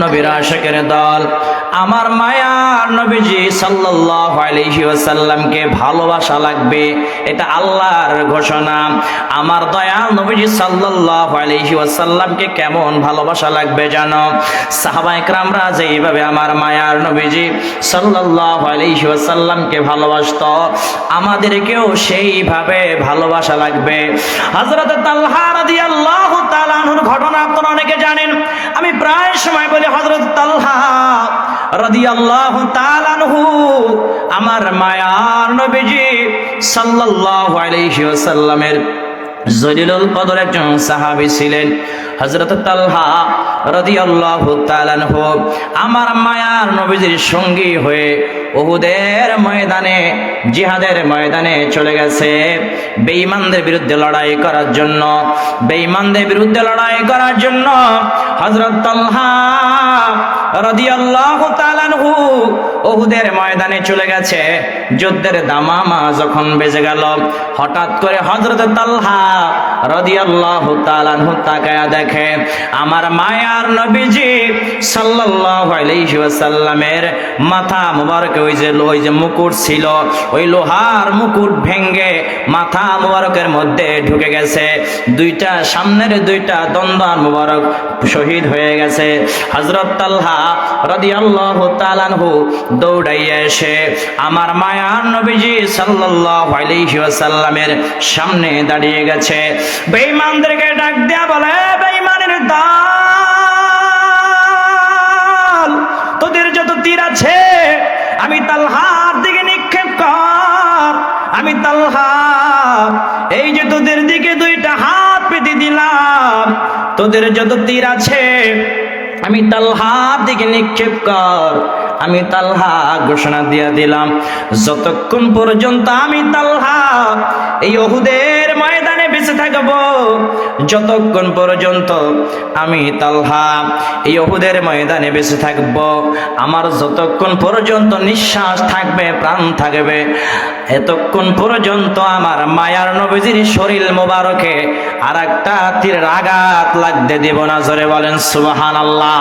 নবীর আশিকের দল, আমার মায়ার নবীজি সাল্লাল্লাহু আলাইহি ওয়াসাল্লামকে ভালোবাসা লাগবে, এটা আল্লাহর ঘোষণা। আমার দয়াল নবীজি সাল্লাল্লাহু আলাইহি ওয়াসাল্লামকে কেমন ভালোবাসা লাগবে জানো? সাহাবায়ে কেরামরা যেইভাবে আমার মায়ার নবীজি সাল্লাল্লাহু আলাইহি ওয়াসাল্লামকে ভালোবাসতো, আমাদেরকেও সেইভাবে ভালোবাসা লাগবে। হযরত তালহা রাদিয়াল্লাহু তাআলা আনহুর ঘটনা আপনারা অনেকে জানেন। আমি প্রায় সময় বলি হযরত তালহা রাদিয়াল্লাহু তাআলা আনহু আমার মায়ার নবীজি সাল্লাল্লাহু আলাইহি ওয়াসাল্লামের জলিলুল কদর একজন সাহাবী ছিলেন। হযরত তালহা রাদিয়াল্লাহু তাআলা আনহু আমার মায়ার নবীজির সঙ্গী হয়ে উহুদের ময়দানে, জিহাদের ময়দানে চলে গেছে বেঈমানদের বিরুদ্ধে লড়াই করার জন্য। বেঈমানদের বিরুদ্ধে লড়াই করার জন্য হযরত তালহা রাদিয়াল্লাহু তাআলা আনহু উহুদের ময়দানে চলে গেছে। যুদ্ধের দামামা যখন বেজে গেল, হঠাৎ করে হযরত তালহা রাদিয়াল্লাহু তাআলা আনহু তাকায়া দেখে আমার মায়ার নবীজি সাল্লাল্লাহু আলাইহি ওয়াসাল্লামের মাথা মুবারকে ওই যে মুকুট ছিল, ওই লোহার মুকুট ভেঙে মাথা মুবারকের মধ্যে ঢুকে গেছে। দুইটা সামনের দুইটা দন্দান মুবারক শহীদ হয়ে গেছে। হযরত তালহা রাদিয়াল্লাহু তাআলা আনহু দৌড়াইয়া এসে আমার মায়ার নবীজি সাল্লাল্লাহু আলাইহি ওয়াসাল্লামের সামনে দাঁড়িয়ে গেছে। বেঈমানদেরকে ডাক দেয়া বলে, বেঈমানের দল, তোদের যত তীর আছে আমি তালহার দিকে নিক্ষেপ কর। আমি তালহা এই যে তোদের দিকে দুইটা হাত পেতে দিলাম, তোদের যত তীর আছে আমি তালহার দিকে নিক্ষেপ কর। আমি তালহা ঘোষণা দিয়ে দিলাম, যতক্ষণ পর্যন্ত আমি তালহা এই উহুদের ময়দানে বেঁচে থাকব, যতক্ষণ পর্যন্ত আমি তালহা এই উহুদের ময়দানে বেঁচে থাকব, আমার যতক্ষণ পর্যন্ত নিঃশ্বাস থাকবে, প্রাণ থাকবে, এতক্ষণ পর্যন্ত আমার মায়ার নবীজির শরীর মোবারকে আর একটা তীরের আঘাত লাগতে দেব না। জোরে বলেন সুবহানাল্লাহ।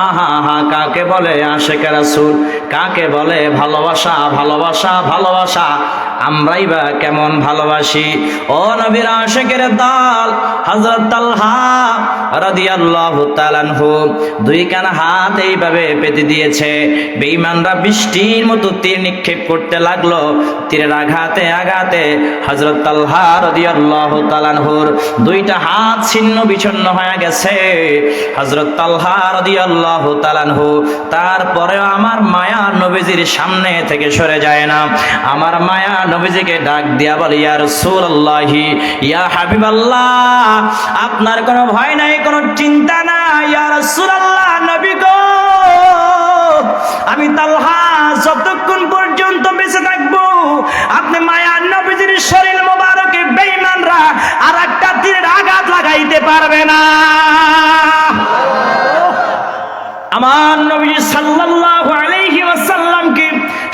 আহা হা, কাকে বলে আশিক রাসূল, কাকে বলে ভালোবাসা, ভালোবাসা, ভালোবাসা। আমরাই বা কেমন ভালোবাসি? ও নবীর আশিকের দল, হযরত তালহা রাদিয়াল্লাহু তাআলা আনহু দুই কান হাত এইভাবে পেতে দিয়েছে। বেঈমানরা বৃষ্টির মতো তীর নিক্ষেপ করতে লাগলো। তীরের আঘাতে আঘাতে হযরত তালহা রাদিয়াল্লাহু তাআলা আনহুর দুইটা হাত ছিন্ন বিচ্ছিন্ন হয়ে গেছে। হযরত তালহা রাদিয়াল্লাহু তাআলা আনহু তারপরেও আমার মায়ার নবীজির সামনে থেকে সরে যায় না। আমার মায়া নবীজিকে ডাক দিয়া বলে, ইয়া রাসূলুল্লাহি, ইয়া হাবিবাল্লাহ, আপনার কোনো ভয় নাই, কোনো চিন্তা নাই। ইয়া রাসূলুল্লাহ, নবী গো, আমি তালহা যতক্ষণ পর্যন্ত বেঁচে থাকবো আপনি মায়ার নবীজির শরীর মোবারকে বেঈমানরা আর একটা তীরের আঘাত লাগাইতে পারবে না। আমার নবী সাল্লাল্লাহু আলাইহি ওয়াসাল্লামকে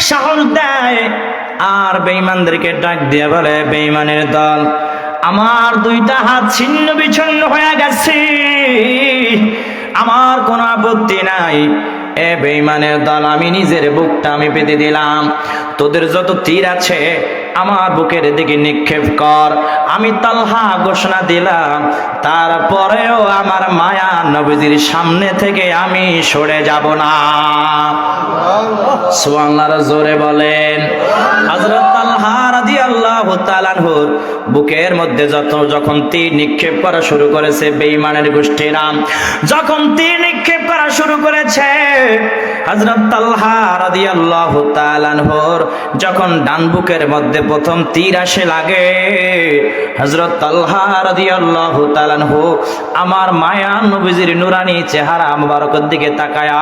সাহস দেয় আর বেঈমানদেরকে ডাক দিয়ে বলে, বেঈমানের দল, আমার দুইটা হাত ছিন্ন বিচ্ছিন্ন হয়ে গেছে, আমার কোনো আপত্তি নাই। এ বেঈমানের দল, আমি নিজের বুকটা আমি পেতে দিলাম, তোদের যত তীর আছে আমার বুকের দিকে নিক্ষেপ কর। আমি তালহা ঘোষণা দিলাম, তারপরেও আমার মায়া নবীজির সামনে থেকে আমি সরে যাব না। সুবহানাল্লাহ, জোরে বলেন। হযরত তালহা রাদিয়াল্লাহু তাআলা আনহুর বুকের মধ্যে যখন তীর নিক্ষেপ করা শুরু করেছে বেঈমানের গোষ্ঠীরা, যখন তীর নিক্ষেপ করা শুরু করেছে, হযরত তালহা রাদিয়াল্লাহু তাআলা আনহুর যখন ডান বুকের মধ্যে প্রথম তীর আসে লাগে, হযরত তালহা রাদিয়াল্লাহু তাআলা আনহু আমার মায়া নবীজির নুরানি চেহারা মুবারকের দিকে তাকায়া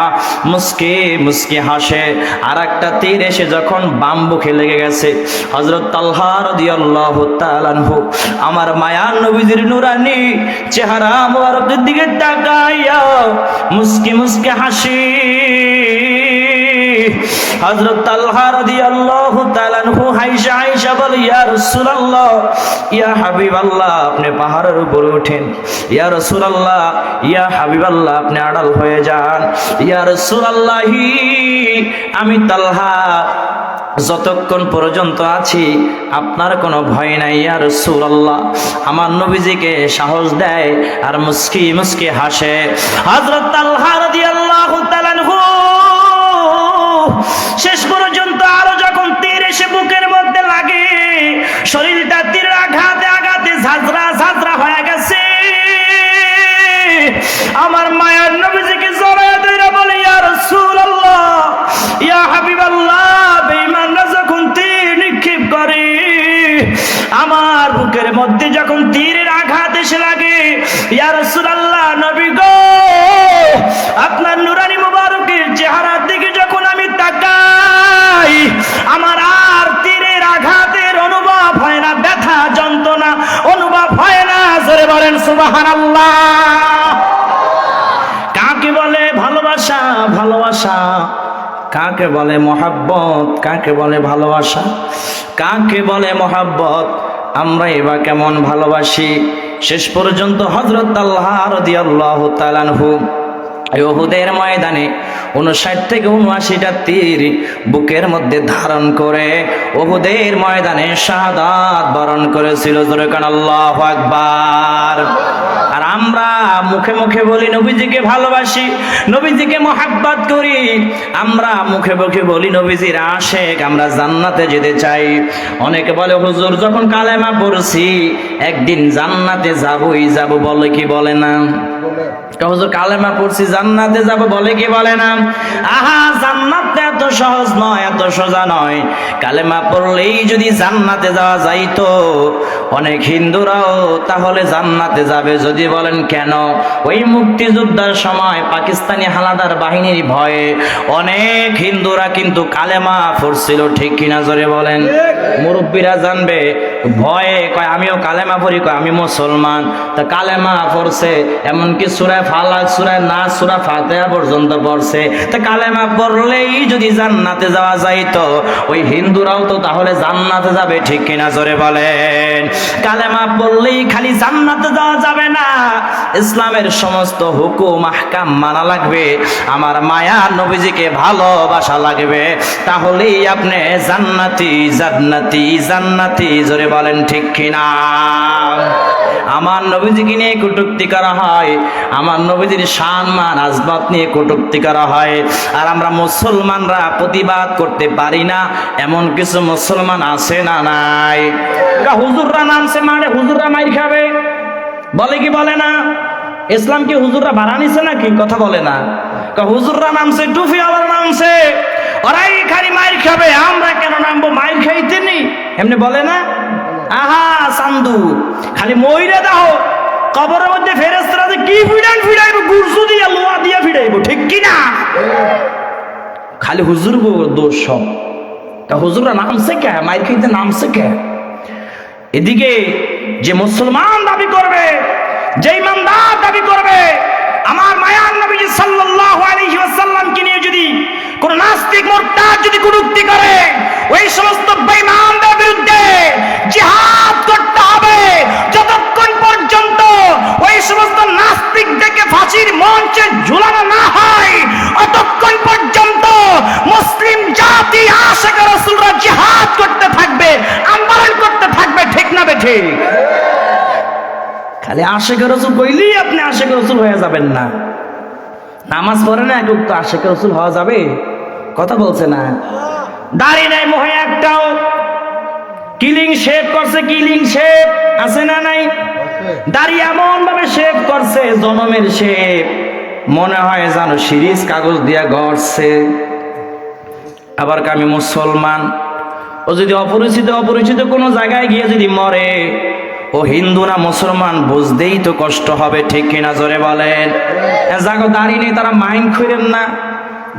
মুস্কি মুস্কি হাসে। আর একটা তীর এসে যখন বাম বুকে লেগে গেছে, হযরত তালহা রাদিয়াল্লাহু তাআলা আনহু আমার মায়া নবীজির নুরানি চেহারা মুবারকের দিকে তাকায়া মুস্কি মুস্কি হাসি হযরত তালহা রাদিয়াল্লাহু তাআলা আনহু আয়েশা বলে, ইয়া রাসূলুল্লাহ, ইয়া হাবিবাল্লাহ, আপনি পাহাড়ের উপরে ওঠেন। ইয়া রাসূলুল্লাহ, ইয়া হাবিবাল্লাহ, আপনি আড়াল হয়ে যান। ইয়া রাসূলুল্লাহি, আমি তালহা যতক্ষণ পর্যন্ত আছি আপনার কোনো ভয় নাই ইয়া রাসূলুল্লাহ। আমার নবীজিকে সাহস দেয় আর মুস্কি মুস্কি হাসে। হযরত তালহা রাদিয়াল্লাহু তাআলা আনহু শেষ পর্যন্ত আরো যখন তীর এসে বুকের মধ্যে লাগে, শরীরটা তীর আঘাতে আঘাতে ঝাঁঝরা ঝাঁঝরা হয়ে গেছে। আমার মায়ের নবীজিকে জড়ায় ধরে বলে, ইয়া রাসূলুল্লাহ, ইয়া হাবিবাল্লাহ, বেঈমানরা যখন তীর নিক্ষেপ করে, আমার বুকের মধ্যে যখন তীরের আঘাত এসে লাগে, ইয়া রাসূলুল্লাহ, নবী গো, আপনার নুরানি মুবারকের চেহারার দিকে যখন আমি তাকাই, আমার আর তীরের আঘাতের অনুভব হয় না, ব্যথা যন্ত্রণা অনুভব হয় না। জোরে বলেন সুবহানাল্লাহ। কাকে বলে ভালোবাসা? ভালোবাসা কাকে বলে? মহাব্বত কাকে বলে? ভালোবাসা কাকে বলে? মহাব্বত। আমরা এবার কেমন ভালোবাসি? শেষ পর্যন্ত হযরত তালহা রাদিয়াল্লাহু তাআলা আনহু উহুদের ময়দানে 59 থেকে 79টা তীর বুকের মধ্যে ধারণ করে উহুদের ময়দানে শাহাদাত বরণ করেছিল। জোরে কান আল্লাহু আকবার। আর আমরা মুখে মুখে বলি নবীজিকে ভালোবাসি, নবীজিকে মহাব্বত করি, আমরা মুখে মুখে বলি নবীজির আশিক, আমরা জান্নাতে যেতে চাই। অনেকে বলে হুজুর যখন কালেমা পড়ছি একদিন জান্নাতে যাবই যাব, বলে কি বলে না? হুজুর কালেমা পড়ছি জান্নাতে যাব, বলে কি বলে না? আহা, জান্নাত এত সহজ নয়, এত সোজা নয়। কালেমা পড়লেই যদি জান্নাতে যাওয়া যাইতো, অনেক হিন্দুরাও তাহলে জান্নাতে যাবে। যদি বলেন কেন? ওই মুক্তিযুদ্ধের সময় পাকিস্তানি হানাদার বাহিনীর ভয়ে অনেক হিন্দুরা কিন্তু কালেমা পড়ছিল, ঠিক কিনা জোরে বলেন? মুরব্বীরা জানবে, ভয়ে কয় আমিও কালেমা পড়ি, কয় আমি মুসলমান। তা কালেমা পড়ছে, এমনকি সূরা ফালাক, সূরা নাস, সূরা ফাতিহা পর্যন্ত পড়ছে। তা কালেমা পড়লেই যদি জান্নাতে যাওয়া যাইতো, ওই হিন্দুরাও তো তাহলে জান্নাতে যাবে, ঠিক কিনা জোরে বলেন? কালেমা পড়লেই খালি জান্নাতে যাওয়া যাবে না, ইসলামের সমস্ত হুকুম আহকাম মানা লাগবে, আমার মায়া নবীজিকে ভালোবাসা লাগবে, তাহলেই আপনি জান্নাতি জান্নাতি জান্নাতি জোরে বলেন, ঠিক কিনা? আমার নবীজিকে নিয়ে কটূক্তি করা হয়, আমার নবীজির সম্মান আজমত নিয়ে কটূক্তি করা হয়, আর আমরা মুসলমানরা প্রতিবাদ করতে পারি না। এমন কিছু মুসলমান আছে না নাই? হুজুররা নামছে মানে হুজুররা মাইর খাবে, বলে কি বলে না? ইসলাম কি হুজুররা বানানিছে নাকি? কথা বলে না। হুজুররা নামছে, টুপি আবার নামছে, ওরাই খালি মাইর খাবে, আমরা কেন নামবো? মাইর খাইতে নেই এমনি বলে না? আহা চান্দু, খালি মইরা দাও, কবরের মধ্যে ফেরেশতারা কি ফিরাইবো, গুরজু দিয়া লোহা দিয়া ফিরাইবো, ঠিক কিনা? খালি হুজুর দোষ সব। তা হুজুররা নামছে কে? মাইর খাইতে নামছে কে? এদিকে যে মুসলমান দাবি করবে, যে ইমানদার দাবি করবে, আমার মায়ার নবী সাল্লাল্লাহু আলাইহি ওয়াসাল্লামকে নিয়ে যদি কোন নাস্তিক মুরতাদ যদি কটূক্তি করে, ওই সমস্ত বেঈমানদের বিরুদ্ধে জিহাদ করতে হবে। যতক্ষণ পর্যন্ত ওই সমস্ত নাস্তিকদেরকে ফাঁসির মঞ্চে ঝুলানো না হয়, ততক্ষণ পর্যন্ত মুসলিম জাতি আশিক রাসূলরা জিহাদ করতে থাকবে, আন্দোলন করতে থাকবে, ঠিক না বেঠিক? খালি আশিক রাসূল কইলেই আপনি আশিক রাসূল হয়ে যাবেন না। নামাজ পড়ে না এক তো আশিক রাসূল হওয়া যাবে? কথা বলছে না। দাড়ি নাই মোহে একটাও, কিলিং শেভ করছে, কিলিং শেভ আছে না নাই? দাড়ি এমন ভাবে শেভ করছে, জনমের শেভ, মনে হয় জানো সিরিজ কাগজ দিয়া গড়ছে। আবার আমি মুসলমান, ও যদি অপরিচিত অপরিচিত কোনো জায়গায় গিয়ে যদি মরে, ও হিন্দু না মুসলমান বুঝতেই তো কষ্ট হবে, ঠিক কিনা জোরে বলেন? যাগো দাড়ি নেই তারা মাইন্ড করেন না,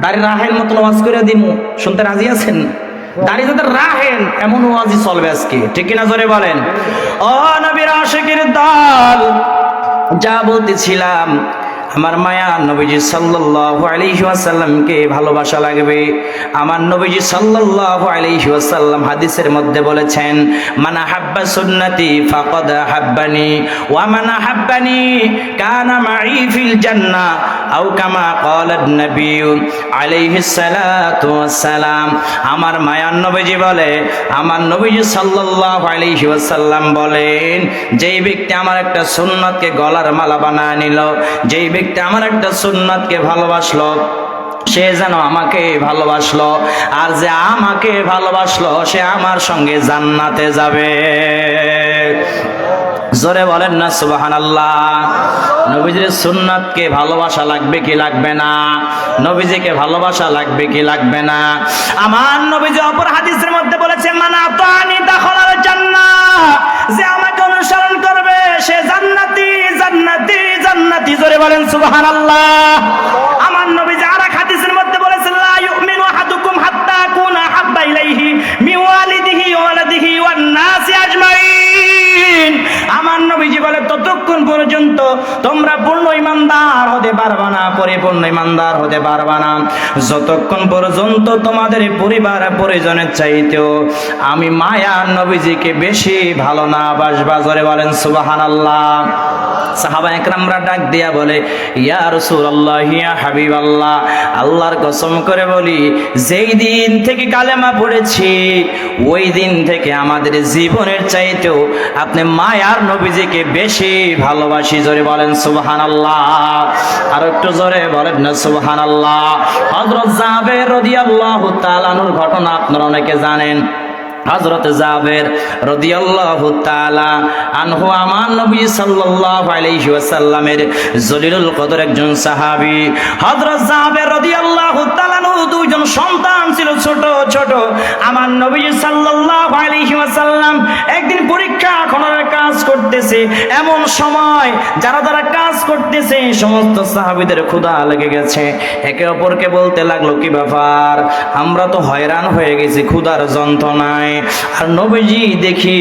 দাড়ি রাহেন মতো ওয়াজ করে দিমু, শুনতে রাজি আছেন? দাড়ি যাদের রাহেন এমন ওয়াজই চলবে আজকে, ঠিক কিনা জোরে বলেন? ও নবীর আশিকের দল, যা বলতেছিলাম, আমার মায়ার নবীজি সাল্লাল্লাহু আলাইহি ওয়াসাল্লামকে ভালোবাসা লাগবে। আমার নবীজি সাল্লাল্লাহু আলাইহি ওয়াসাল্লাম হাদিসের মধ্যে বলেছেন, মান আহাব্বা সুন্নতি ফাকাদ আহাব্বানি ওয়া মান আহাব্বানি কানা মাই ফিল জান্নাহ আও কামা ক্বালান নবী আলাইহিস সালাতু ওয়াসসালাম। আমার মায়ার নবীজি বলে, আমার নবীজি সাল্লাল্লাহু আলাইহি ওয়াসাল্লাম বলেন, যেই ব্যক্তি আমার একটা সুন্নতকে গলার মালা বানায় নিল, যেই ব্যক্তি আমার একটা সুন্নতকে ভালোবাসলো, সে যেন আমাকে ভালোবাসলো, আর যে আমাকে ভালোবাসলো সে আমার সঙ্গে জান্নাতে যাবে। জোরে বলেন না সুবহানাল্লাহ। নবীজির সুন্নাতকে ভালোবাসা লাগবে কি লাগবে না? নবীজিকে ভালোবাসা লাগবে কি লাগবে না? আমার নবীজি অপর হাদিসের মধ্যে বলেছে, মান আতানি দাখালাল জান্নাহ, যে আমাকে অনুসরণ করবে সে জান্নাতি জান্নাতি জান্নাতি। জোরে বলেন সুবহানাল্লাহ। আমার নবীজি আরেক হাদিসের মধ্যে বলেছেন, লা ইউমিনু আহাদুকুম হাত্তা আকুনা হাব্বা ইলাইহি মিন ওয়ালিদিহি ওয়া ওয়ালাদিহি ওয়ান নাসি আজমাইন। আমার নবীজি বলে, ততক্ষণ পর্যন্ত তোমরা পূর্ণ ইমানদার হতে পারবা না, পরিপূর্ণ ইমানদার হতে পারবা না, যতক্ষণ পর্যন্ত তোমাদের পরিবার পরিজনের চাইতেও আমি মায়ার নবীজিকে বেশি ভালো না বাসবা। জোরে বলেন সুবহানাল্লাহ। সাহাবা একরামরা ডাক দিয়া বলে, ইয়া রাসূলুল্লাহ, ইয়া হাবিবাল্লাহ, আল্লাহর কসম করে বলি, যেই দিন থেকে কালেমা পড়েছি ওই দিন থেকে আমাদের জীবনের চাইতেও আপনি মায়ার নবীজিকে বেশি ভালোবাসি। জোরে বলেন সুবহানাল্লাহ। আর একটু জোরে বলেন না সুবহানাল্লাহ। হযরত জাবের রাদিয়াল্লাহু তাআলা আনহুর ঘটনা আপনারা অনেকে জানেন। হযরত জাবের রাদিয়াল্লাহু তাআলা আনহু আমার নবী সাল্লাল্লাহু আলাইহি ওয়াসাল্লামের জলিলুল কদর একজন সাহাবী। হযরত জাবের রাদিয়াল্লাহু তাআলা আনহু দুইজন সন্তান ছিল ছোট ছোট। আমার নবী সাল্লাল্লাহু আলাইহি ওয়াসাল্লাম একদিন পরীক্ষা খননের কাজ করতেছে, এমন সময় যারা যারা কাজ করতেছে সমস্ত সাহাবীদের ক্ষুধা লেগে গেছে। একে অপরকে বলতে লাগলো, কি ব্যাপার, আমরা তো হয়রান হয়ে গেছি ক্ষুধার যন্ত্রণায়, আর নবীজি দেখি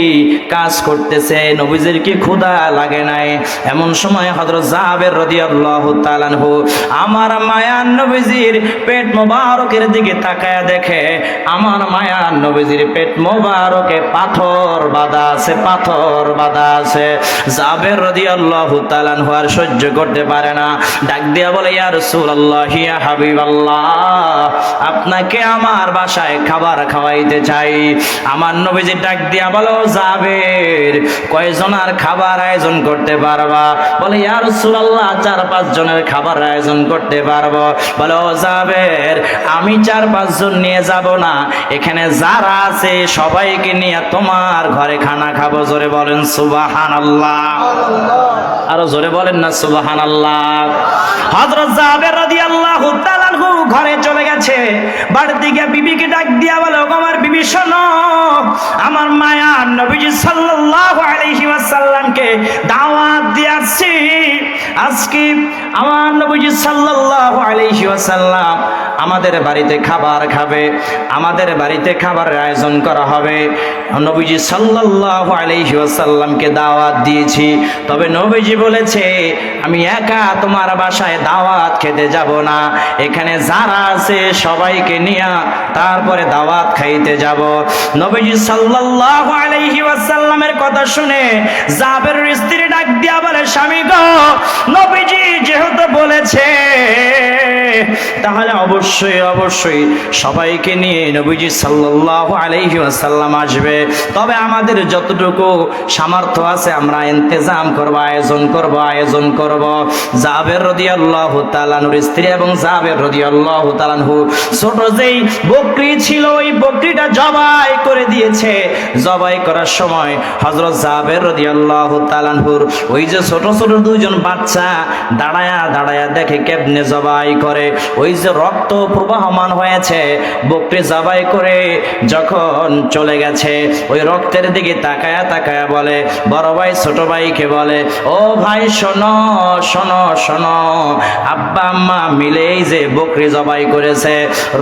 কাজ করতেছে, নবীজির কি ক্ষুধা লাগে নাই? এমন সময় হযরত জাবের রাদিয়াল্লাহু তাআলা আনহু আমার মায়ার নবীজির পেট মোবারকের দিকে তাকায়া দেখে, আমার মায়ার নবীজির পেট মোবারকে পাথর বাঁধা আছে, পাথর বাঁধা আছে। জাবের রাদিয়াল্লাহু তাআলা আনহু আর সহ্য করতে পারে না, ডাক দিয়া বলে, ইয়া রাসূলুল্লাহ, ইয়া হাবিবাল্লাহ, আপনাকে আমার বাসায় খাবার খাওয়াইতে চাই। আমার নবীজি ডাক দিয়া বলো, জাবের, কয়জনের খাবার আয়োজন করতে পারবা? বলে, ইয়া রাসূলুল্লাহ, 4-5 জনের খাবার আয়োজন করতে পারবো। বলো, জাবের, আমি 4-5 জন নিয়ে যাব না, এখানে যারা আছে সবাইকে নিয়ে তোমার ঘরে খানা খাবো। জোরে বলেন সুবহানাল্লাহ। আরো জোরে বলেন না সুবহানাল্লাহ। হযরত জাবের রাদিয়াল্লাহু তাআলা আনহু ঘরে চলে গেছে। বাড়িতে গিয়ে বিবিকে ডাক দিয়া বলে, আমার বিবি শোনো, আমার মায়ার নবীজি সাল্লাল্লাহু আলাইহি ওয়াসাল্লামকে দাওয়াত দিয়েছি। আজকে আমার নবীজি সাল্লাল্লাহু আলাইহি ওয়াসাল্লাম আমাদের বাড়িতে খাবার খাবে, আমাদের বাড়িতে খাবারের আয়োজন করা হবে। নবীজি সাল্লাল্লাহু আলাইহি ওয়াসাল্লামকে দাওয়াত দিয়েছি, তবে নবীজি বলেছে আমি একা তোমার বাসায় দাওয়াত খেতে যাব না, এখানে যারা আছে সবাইকে নিয়ে তারপরে দাওয়াত খাইতে যাব। নবীজি সাল্লাল্লাহু আলাইহি ওয়াসাল্লামের কথা শুনে জাবেরের স্ত্রী ডাক দিয়া বলে, স্বামী গো, নবীজি যেহেতু বলেছে তাহলে অবশ্যই অবশ্যই সবাইকে নিয়ে নবীজি সাল্লাল্লাহু আলাইহি ওয়াসাল্লাম আসবে, তবে আমাদের যতটুকু সামর্থ্য আছে আমরা ইন্তজাম করব, আয়োজন করব। জাবের রাদিয়াল্লাহু তাআলা আনহুর স্ত্রী এবং জাবের রাদিয়াল্লাহু তাআলা আনহু ছোট যেই বকরি ছিল ওই বকরিটা জবাই করে দিয়েছে। জবাই করার সময় হযরত জাবের রাদিয়াল্লাহু তাআলা আনহুর ওই যে ছোট ছোট দুইজন বাচ্চা দাঁড়ায়া দাঁড়ায়া দেখে কেমনে জবাই করে। ওই যে রক্ত প্রবাহমান হয়েছে, বকরি জবাই করে যখন চলে গেছে, ওই রক্তের দিকে তাকায়া তাকায়া বলে, বড় ভাই ছোট ভাইকে বলে, ও ভাই শোনো শোনো শোনো, আব্বা আম্মা মিলেই যে বকরি জবাই করেছে,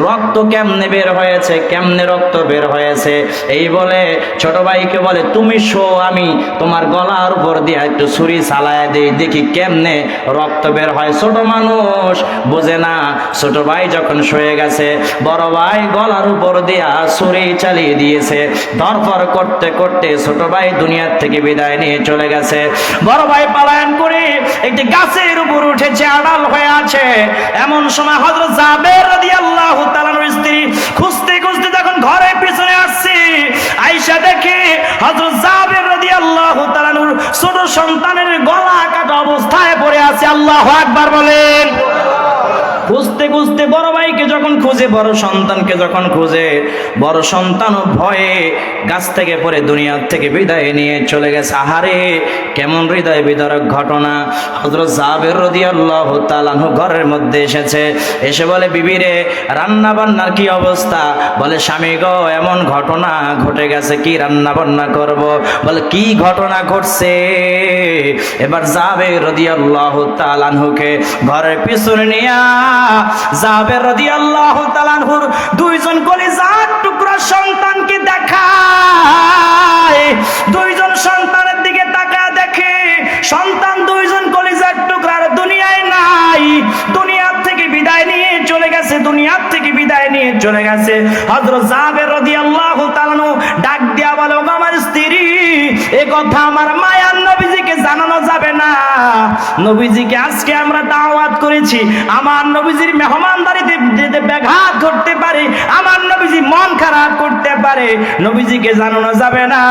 রক্ত কেমনে বের হয়েছে, কেমনে রক্ত বের হয়েছে। এই বলে ছোট ভাইকে বলে, তুমি শো, আমি তোমার গলার উপর দিয়ে একটু ছুরি চালায় দেই, দেখি কেমনে রক্ত বের হয়। ছোট মানুষ বোঝে না। ছোট ভাই যখন শুয়ে গেছে, বড় ভাই গলার উপর দিয়া ছুরি চালিয়ে দিয়েছে। ধরফর করতে করতে ছোট ভাই দুনিয়ার থেকে বিদায় নিয়ে চলে গেছে। বড় ভাই পালায়ন করে একটি গাছের উপর উঠেছে, আড়াল হয়ে আছে। এমন সময় হযরত জাবের রাদিয়াল্লাহু তাআলার স্ত্রী খুঁজতে খুঁজতে যখন ঘরের পিছনে আসছে, আয়েশা দেখে হযরত জাবের রাদিয়াল্লাহু তাআলার ছোট সন্তানের গলা কাটা অবস্থায় পড়ে আছে। আল্লাহু আকবার বলেন। খুঁজতে খুঁজতে বড় ভাইকে যখন খুঁজে, বড় সন্তানকে যখন খুঁজে, বড় সন্তানও ভয়ে গাছ থেকে পড়ে দুনিয়ার থেকে বিদায় নিয়ে চলে গেছে। আহারে কেমন হৃদয় বিদারক ঘটনা। হযরত জাবের রাদিয়াল্লাহু তাআলা ঘরের মধ্যে এসেছে, এসে বলে, বিবি রে, রান্না বান্নার কি অবস্থা? বলে, স্বামী গো, এমন ঘটনা ঘটে গেছে, কি রান্না বান্না করব? বলে, কি ঘটনা ঘটছে? এবার জাবের রাদিয়াল্লাহু তাআলা ঘরের পিছনে নিয়ে জাবের রাদিয়াল্লাহু তাআলা আনহুর দুইজন কলিজার টুকরা সন্তানকে দেখায়। দুইজন সন্তানের দিকে তাকায় দেখে সন্তান দুইজন কলিজার টুকরার দুনিয়ায় নাই, দুনিয়ার থেকে বিদায় নিয়ে চলে গেছে, দুনিয়ার থেকে বিদায় নিয়ে চলে গেছে। হযরত জাবের রাদিয়াল্লাহু তাআলা ডাক দিয়া বলে, ওগো আমার স্ত্রী, এই কথা আমার মায়ার নবীজিকে জানানো যাবে না। নবীজিকে আজকে আমরা দাওয়াত করেছি, আমার নবীজির মেহমানদারিতে ব্যাঘাত ঘটতে পারে, আমার নবীজি মন খারাপ করতে পারে, নবীজিকে জানানো যাবে না।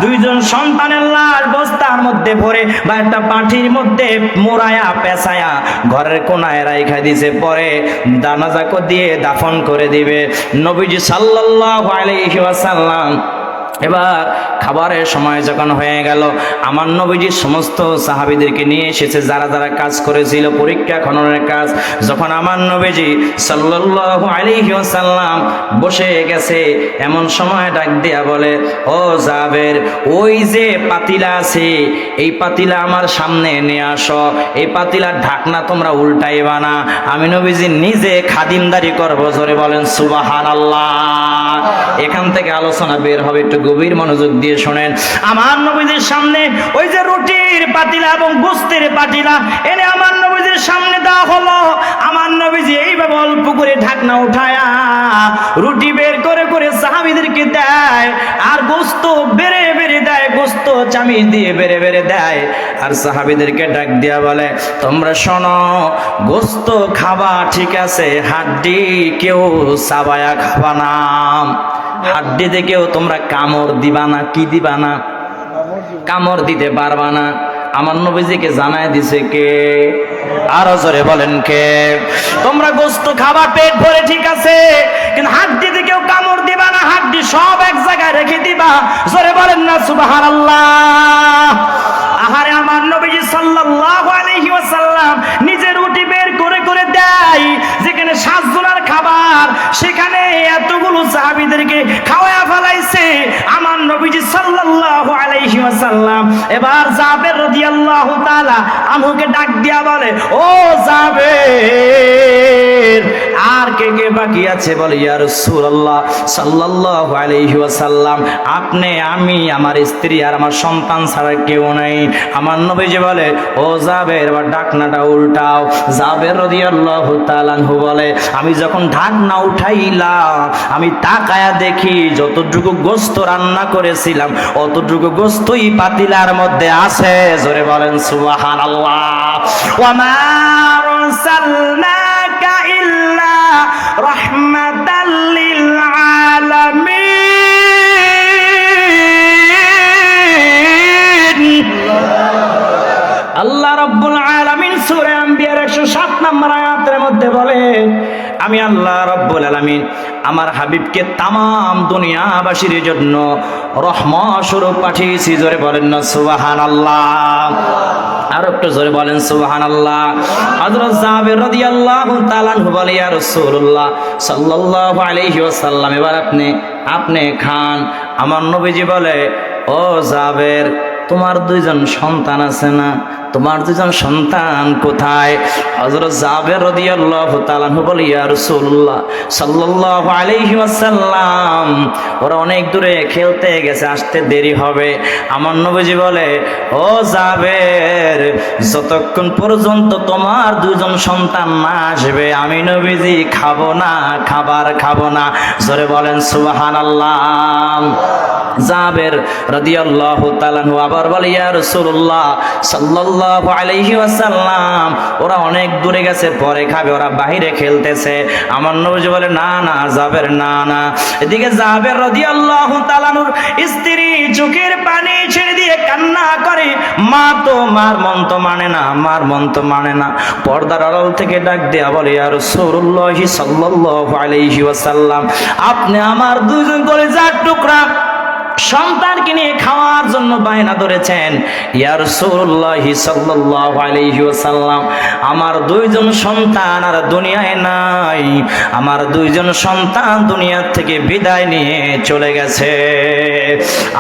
দুইজন সন্তানের লাশ বস্তার মধ্যে ভরে বা একটা পাঠির মধ্যে মোড়ায়া পেঁচায়া ঘরের কোনায় রাইখা দিছে, পরে জানাজা দিয়ে দাফন করে দিবে। নবীজি সাল্লাল্লাহু আলাইহি ওয়াসাল্লাম এবার খাবারের সময় যখন হয়ে গেল, আমার নবীজি সমস্ত সাহাবীদেরকে নিয়ে এসেছে, যারা যারা কাজ করেছিল পরীক্ষা খননের কাজ। যখন আমার নবীজি সাল্লাল্লাহু আলাইহি ওয়াসাল্লাম বসে গেছে, এমন সময় ডাক দিয়া বলে, ও জাবের, ওই যে পাতিলা আছে, এই পাতিলা আমার সামনে নিয়ে আসো। এই পাতিলার ঢাকনা তোমরা উল্টাইবা না, আমি নবীজি নিজে খাদিমদারি করবো। জোরে বলেন সুবহানাল্লাহ। এখান থেকে আলোচনা বের হবে, একটু গভীর মনোযোগ দিয়ে শোনেন। আমার নবীজির সামনে ওই যে রুটির পাতিলা এবং গোস্তের পাতিলা এনে আমার নবীজির সামনে দেওয়া হলো। আমার নবীজি এইভাবে অল্প করে ঢাকনা উঠায়া রুটি বের করে করে সাহাবীদেরকে দেয়, আর গোস্ত বেড়ে বেড়ে দেয়, গোস্ত চামিচ দিয়ে বেড়ে বেড়ে দেয়। আর সাহাবীদেরকে ডাক দিয়া বলে, তোমরা শোনো, গোস্ত খাবা ঠিক আছে, হাড্ডি কেউ চাবায়া খাবা না, হাড্ডি দেখেও তোমরা কামড় দিবা না। কি দিবা না? কামড় দিতে পারবা না। আমার নবীজিকে জানায় দিছে কে? আরো জোরে বলেন কে? তোমরা গোস্ত খাবা পেট ভরে ঠিক আছে, কিন্তু হাড্ডি দেখেও কামড় দিবা না, হাড্ডি সব এক জায়গায় রেখে দিবা। জোরে বলেন না সুবহানাল্লাহ। আহারে আমার নবীজি সাল্লাল্লাহু আলাইহি ওয়াসাল্লাম নিজে রুটি বের করে করে দেয়, যেখানে 7 জনের খাবার সেখানে এতগুলো সাহাবীদেরকে খাওয়ায়া ফেলাইছে আমার নবীজি সাল্লাল্লাহু আলাইহি ওয়াসাল্লাম। এবার জাবের রাদিয়াল্লাহু তাআলা আনহুকে ডাক দিয়া বলে, ও জাবের, আর কে কে বাকি আছে? বলে, ইয়া রাসূলুল্লাহ সাল্লাল্লাহু আলাইহি ওয়াসাল্লাম, আপনি, আমি, আমার স্ত্রী আর আমার সন্তান ছাড়া কেউ নাই। আমার নবীজি বলে, ও জাবের, এবার ঢাকনাটা উল্টাও। জাবের রাদিয়াল্লাহু তাআলা আনহু বলে, আমি যখন ঢাকনা উঠাইলাম, আমি তাকায়া দেখি যতটুকু গোস্ত রান্না করেছিলাম অতটুকু গোস্তই পাতিলার মধ্যে আছে। জোরে বলেন সুবহানাল্লাহ। ওয়া মা আরসালনাকা ইল্লা রাহমাতাল লিল আলামিন। আল্লাহ রাব্বুল আলামিন সূরা আম্বিয়ার 107 নম্বর আয়াতের মধ্যে বলে, আমি আল্লাহ রাব্বুল আলামিন আমার হাবিবকে তামাম দুনিয়াবাসীর জন্য রহমত স্বরূপ পাঠিয়েছি। জোরে বলেন না সুবহানাল্লাহ। আর একটু জোরে বলেন সুবহানাল্লাহ। হযরত জাবের রাদিয়াল্লাহু তাআলা আনহু বলে, ইয়া রাসূলুল্লাহ সাল্লাল্লাহু আলাইহি ওয়াসাল্লাম, এবার আপনি খান। আমার নবীজি বলে, ও জাবের, তোমার দুইজন সন্তান আছে না? তোমার দুইজন সন্তান কোথায়? হযরত জাবের রাদিয়াল্লাহু তাআলা আনহু বলে, ইয়া রাসূলুল্লাহ সাল্লাল্লাহু আলাইহি ওয়াসাল্লাম, ওরা অনেক দূরে খেলতে গেছে, আসতে দেরি হবে। আমার নবীজি বলে, ও জাবের, যতক্ষণ পর্যন্ত তোমার দুইজন সন্তান না আসবে আমি নবীজি খাবো না, খাবার খাবো না। জোরে বলেন সুবহানাল্লাহ। জাবের রাদিয়াল্লাহু তাআলা আনহু আবার বলে, ইয়া রাসূলুল্লাহ সাল্লাল্লাহু আলাইহি ওয়াসাল্লাম, ওরা অনেক দূরে গেছে, পরে খাবে, ওরা বাইরে খেলতেছে। আমার নবীজি বলে, না না জাবের, না না। এদিকে জাবের রাদিয়াল্লাহু তাআলা আনহুর স্ত্রী চোখের পানি ছেড়ে দিয়ে কান্না করে, মা তো মার মন তো মানে না, মার মন তো মানে না। পর্দার আড়াল থেকে ডাক দেয়া বলে, ইয়া রাসূলুল্লাহ সাল্লাল্লাহু আলাইহি ওয়াসাল্লাম, আপনি আমার দুইজন কলিজার টুকরা সন্তানকে নিয়ে খাওয়ার জন্য বায়না ধরেছেন। ইয়া রাসূলুল্লাহ সাল্লাল্লাহু আলাইহি ওয়াসাল্লাম, আমার দুইজন সন্তান আর দুনিয়ায় নাই, আমার দুইজন সন্তান দুনিয়া থেকে বিদায় নিয়ে চলে গেছে।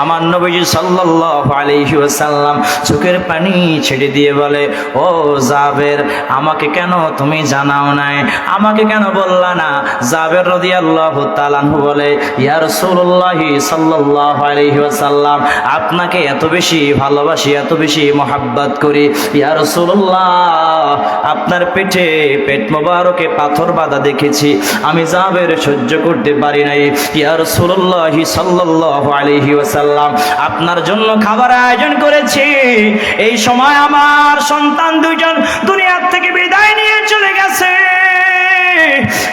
আমার নবীজি সাল্লাল্লাহু আলাইহি ওয়াসাল্লাম চোখের পানি ছেড়ে দিয়ে বলে, ও জাবের, আমাকে কেন তুমি জানাও নাই, আমাকে কেন বললা না? জাবের রাদিয়াল্লাহু তাআলা আনহু বলে, ইয়া রাসূলুল্লাহ সাল্লাল্লাহু আলাইহি ওয়াসাল্লাম, আপনাকে এত বেশি ভালোবাসি, এত বেশি মহব্বত করি, ইয়া রাসূলুল্লাহ, আপনার পেট মোবারকে পাথর বাঁধা দেখেছি, আমি জাবের সহ্য করতে পারি নাই। ইয়া রাসূলুল্লাহ সাল্লাল্লাহু আলাইহি ওয়াসাল্লাম, আপনার জন্য খাবার আয়োজন করেছি, এই সময় আমার সন্তান দুইজন দুনিয়ার থেকে বিদায় নিয়ে চলে গেছে।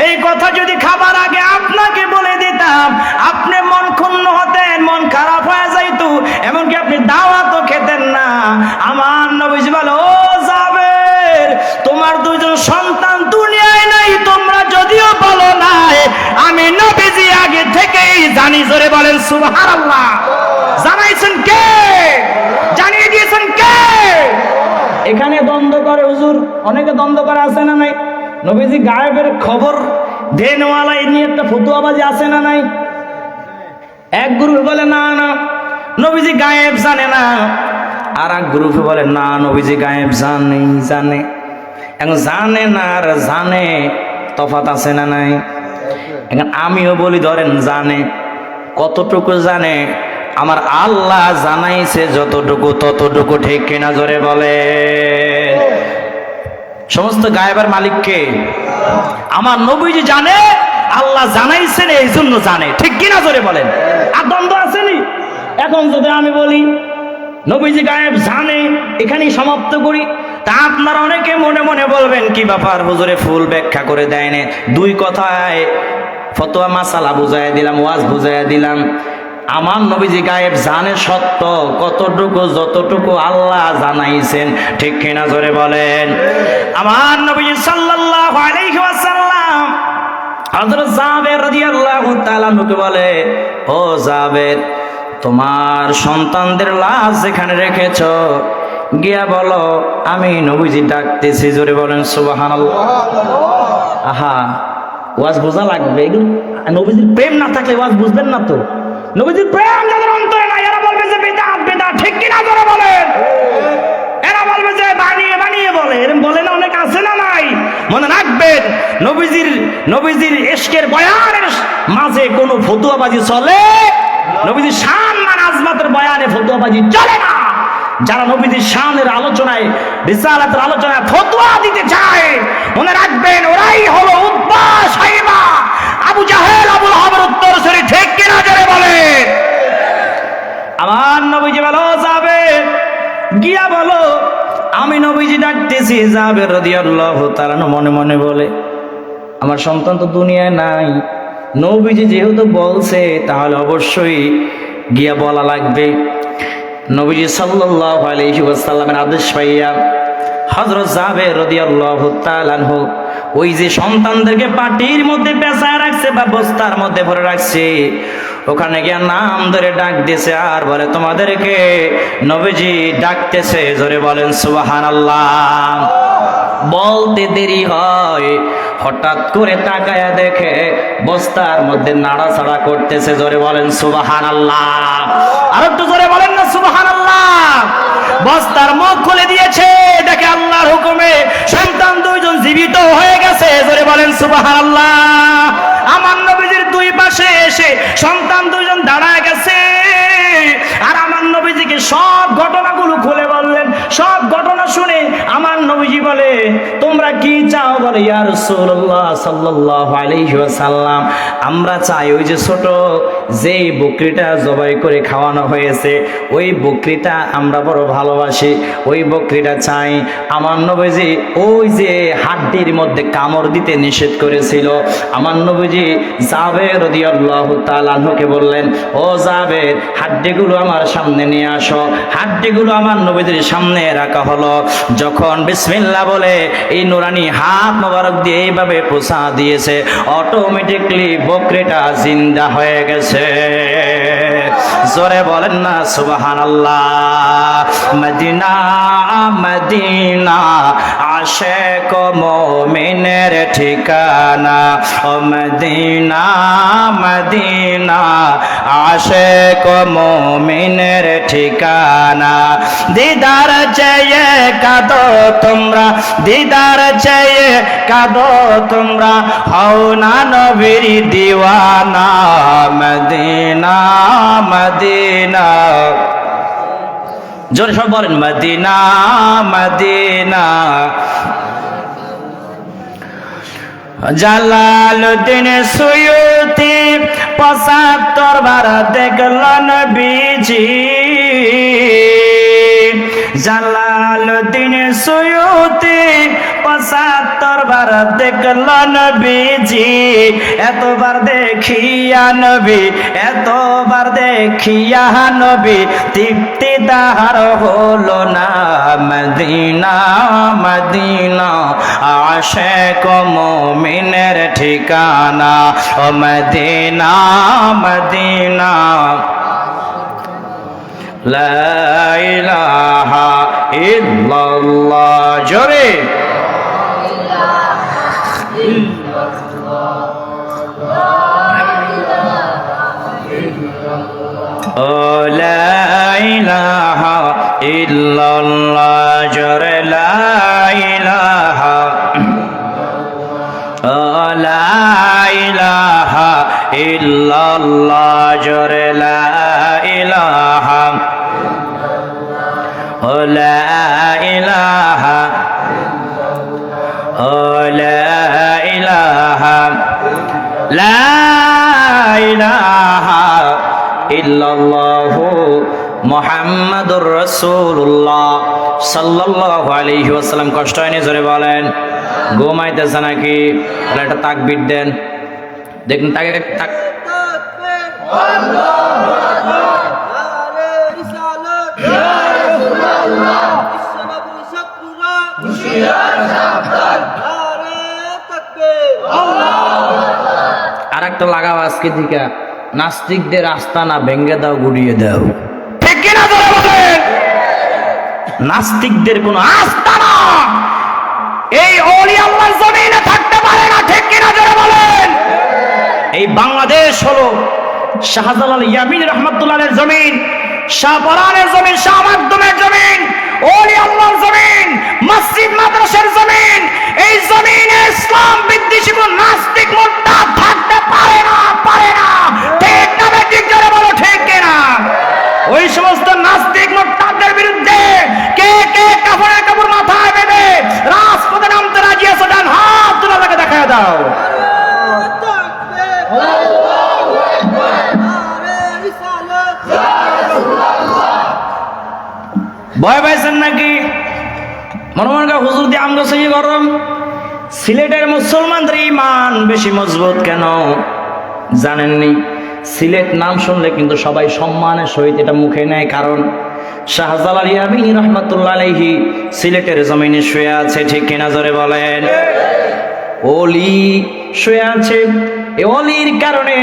এই কথা যদি খাবার আগে আপনাকে বলে দিতাম, আপনি মন ক্ষুণ্ণ হতেন, মন খারাপ হয়ে যাইতো, এমনকি আপনি দাওয়াতও খেতেন না। আমার নবীজি বলে, ও জাবের, তোমার দুইজন সন্তান দুনিয়ায় নাই, তোমরা যদিও বলো নাই, আমি নবীজি আগে থেকেই জানি। জোরে বলেন সুবহানাল্লাহ। জানাইছেন কে? জানিয়ে দিয়েছেন কে? এখানে দ্বন্দ্ব করে হুজুর, অনেকে দ্বন্দ্ব করে, আছে না নাই? নবীজি গায়েবের খবর দেনওয়ালা, এই নিয়ে একটা ফতুয়াবাজি আছে না নাই? এক গ্রুপ বলে না না নবীজি গায়েব জানে না, আর এক গ্রুপে বলে না নবীজি গায়েব জানে। এখন জানে না আর জানে তফাৎ আছে না নাই? এখন আমিও বলি, ধরেন জানে, কতটুকু জানে? আমার আল্লাহ জানাইছে যতটুকু, ততটুকু, ঠিক কিনা? জোরে বলে। সমস্ত গায়েবের মালিক কে? আমার নবীজি জানে, আল্লাহ জানাইছেন এই জন্য জানে, ঠিক কিনা? জোরে বলেন। আর দ্বন্দ্ব আসেনি? এখন যদি আমি বলি নবীজি গায়েব জানে, এখানেই সমাপ্ত করি, তা আপনারা অনেকে মনে মনে বলবেন, কি ব্যাপার হুজুরে ফুল ব্যাখ্যা করে দেয় না, দুই কথায় ফতোয়া মাসালা বুঝাইয়া দিলাম, ওয়াজ বুঝাইয়া দিলাম। আমার নবীজি গায়েব জানে সত্য, কতটুকু, যতটুকু আল্লাহ জানাইছেন, ঠিক কিনা? জোরে বলেন। আমার নবীজি সাল্লাল্লাহু আলাইহি ওয়াসাল্লাম হযরত জাবের রাদিয়াল্লাহু তাআলা আনহুকে বলে, ও জাবের, তোমার সন্তানদের লাশ যেখানে রেখেছো গিয়া বলো আমি নবীজি ডাকতেছি। জোরে বলেন সুবহানাল্লাহ। আহা, ওয়াজ বোঝা লাগবে, এগুলো নবীজির প্রেম না থাকলে ওয়াজ বুঝবেন না তো। নবীজির প্রেম যাদের অন্তরে নাই, এরা বলবে যে বিদআত বিদআত, ঠিক কিনা? জোরে বলেন। এরা বলবে যে বানিয়ে বানিয়ে বলে, এরকম বলে না, অনেক আছে না নাই? মনে রাখবেন, নবীজির ইশকের বয়ানের মাঝে কোনো ফতুয়াবাজি চলে, নবীজির শান মান আজমাতের বয়ানে ফতুয়াবাজি চলে না। যারা নবীজির শানের আলোচনায়, রিসালাতের আলোচনায় ফতোয়া দিতে চায়, মনে রাখবেন ওরাই হলো উতবা, শাইবা, আবু জাহেল, আবুল হাবের উত্তরসূরি, ঠিক কিনা? জোরে বলেন। আমার নবীজি বলো, জাবের গিয়া বলো আমি নবীজি ডাকতেছি। জাবের রাদিয়াল্লাহু তাআলা মনে মনে বলে, আমার সন্তান তো দুনিয়ায় নাই, নবীজি যেহেতু বলছে তাহলে অবশ্যই গিয়া বলা লাগবে। নবীজি সাল্লাল্লাহু আলাইহি ওয়াসাল্লামের আদেশ পাইয়া হযরত জাবের রাদিয়াল্লাহু তাআলা আনহু ওই যে সন্তানদেরকে পাটির মধ্যে পেঁচায় রাখছে বা বস্তার মধ্যে ভরে রাখছে, ওখানে গিয়ে নাম ধরে ডাক দিয়েছে আর বলে তোমাদেরকে নবীজি ডাকতেছে, জোরে বলেন সুবহানাল্লাহ। বলতে দেরি হয়, হঠাৎ করে তাকায়া দেখে বস্তার মধ্যে নাড়াচাড়া করতেছে, জোরে বলেন সুবহানাল্লাহ। আর একটু জোরে বলেন না সুবহানাল্লাহ। বস্তার মুখ খুলে দিয়েছে, দেখে আল্লাহর হুকুমে সন্তান দুইজন জীবিত হয়ে গেছে, জোরে বলেন সুবহানাল্লাহ। আমার নবীজির দুই পাশে এসে সন্তান দুইজন দাঁড়ায় গেছে, আর আমার নবীজিকে সব ঘটনাগুলো খুলে বললেন। সব ঘটনা শুনে আমার নবীজি বলে তোমরা কি চাও? বলে ইয়া রাসূলুল্লাহ সাল্লাল্লাহু আলাইহি ওয়াসাল্লাম, আমরা চাই ওই যে ছোট যেই বকরিটা জবাই করে খাওয়ানো হয়েছে ওই বকরিটা আমরা বড় ভালোবাসি, ওই বকরিটা চাই। আমার নবীজি ওই যে হাড্ডির মধ্যে কামড় দিতে নিষেধ করেছিল, আমার নবীজি জাবের রাদিয়াল্লাহু তাআলা আনহুকে বললেন, ও জাবের, হাড্ডিগুলো আমার সামনে নিয়ে আসো। হাড্ডিগুলো আমার নবীজির সামনে রাখা হলো। যখন বিসমিল্লাহ বলে এই নুরানি হাত মোবারক দিয়ে এইভাবে পোছা দিয়েছে, অটোমেটিকলি বকরিটা জিন্দা হয়ে গেছে। জোরে বলেন না সুবহানাল্লাহ। মদিনা মদিনা আশিক মুমিনের ঠিকানা, ও মদিনা মদিনা আশিক মুমিনের ঠিকানা। দিদার চেয়ে কাঁদো তোমরা, দিদার চেয়ে কাঁদো তোমরা, হও না নবীর দিওয়ানা। মদিনা মদিনা, জোরে সব বলেন মদিনা মদিনা। জালালউদ্দিন সুয়ুতি ৭৫ বার দেখল নবীজি। জালালউদ্দিন সুয়ুতি ৭৫ বার দেখল নবীজি। এতবার দেখিয়া নবী, এতবার দেখিয়া নবী, তৃপ্তি তাহার হলো না। মদিনা মদিনা আশিক মুমিনের ঠিকানা, ও মদিনা মদিনা। লা ইলাহা ইল্লাল্লাহ, জোরে ও লা ইলাহা ইল্লাল্লাহ, জোরে লা ইলাহা, ও লা ইলাহা ইল্লাল্লাহ, জোরে লা ইলাহা, ও লা ইলাহা, ও লা ইলাহা, লা ইলাহা ইল্লাল্লাহু মুহাম্মাদুর রাসূলুল্লাহ সাল্লাল্লাহু আলাইহি ওয়াসাল্লাম। কষ্ট হয়নি? জোরে বলেন। ঘুমাইতেছে নাকি? তাহলে একটা তাকবীর দেন, দেখুন তাকে তাক। আর একটা লাগাও আজকে দিকা, নাস্তিকদের আস্তানা ভেঙ্গে দাও, গুড়িয়ে দাও। ঠিক কিনা বলে বলেন? নাস্তিকদের কোনো আস্তানা এই ওলি আল্লাহর জমিনে থাকতে পারে না। ঠিক কিনা জোরে বলেন? এই বাংলাদেশ হলো শাহজালাল ইয়ামিন রাহমাতুল্লাহের জমিন, শাহপরানের জমিন, শাহ মাকদুমের জমিন, ওলি আল্লাহর জমিন, মসজিদ মাদ্রাসার জমিন। এই জমিনে ইসলাম বিদ্বেষী কোন নাস্তিক মুরতাদ থাকতে পারে না, পারে না। ঠিক না ঠিক জোরে বলো, ঠিক কিনা? ওই সমস্ত নাস্তিক মুরতাদদের বিরুদ্ধে কে কে কাফনের কাপড় মাথায় বেঁধে রাজপথে নামতে রাজি আছো? ডান হাত তুলে তাকে দেখায় দাও। ভয় পাইছেন নাকি? মনে মনে হুজুর দিয়ে আমগো সেই গরম। সিলেটের মুসলমানদের ঈমান বেশি মজবুত কেন জানেননি? সিলেট নাম শুনলে কিন্তু সবাই সম্মানের সহিত এটা মুখে নেয়, কারণ শাহজালাল ইয়ামিনী রাহমাতুল্লাহ আলাইহি সিলেটের জমিনে শুয়ে আছে। ঠিক কিনা জোরে বলেন? ওলি শুয়ে আছে। এই ওলির কারণে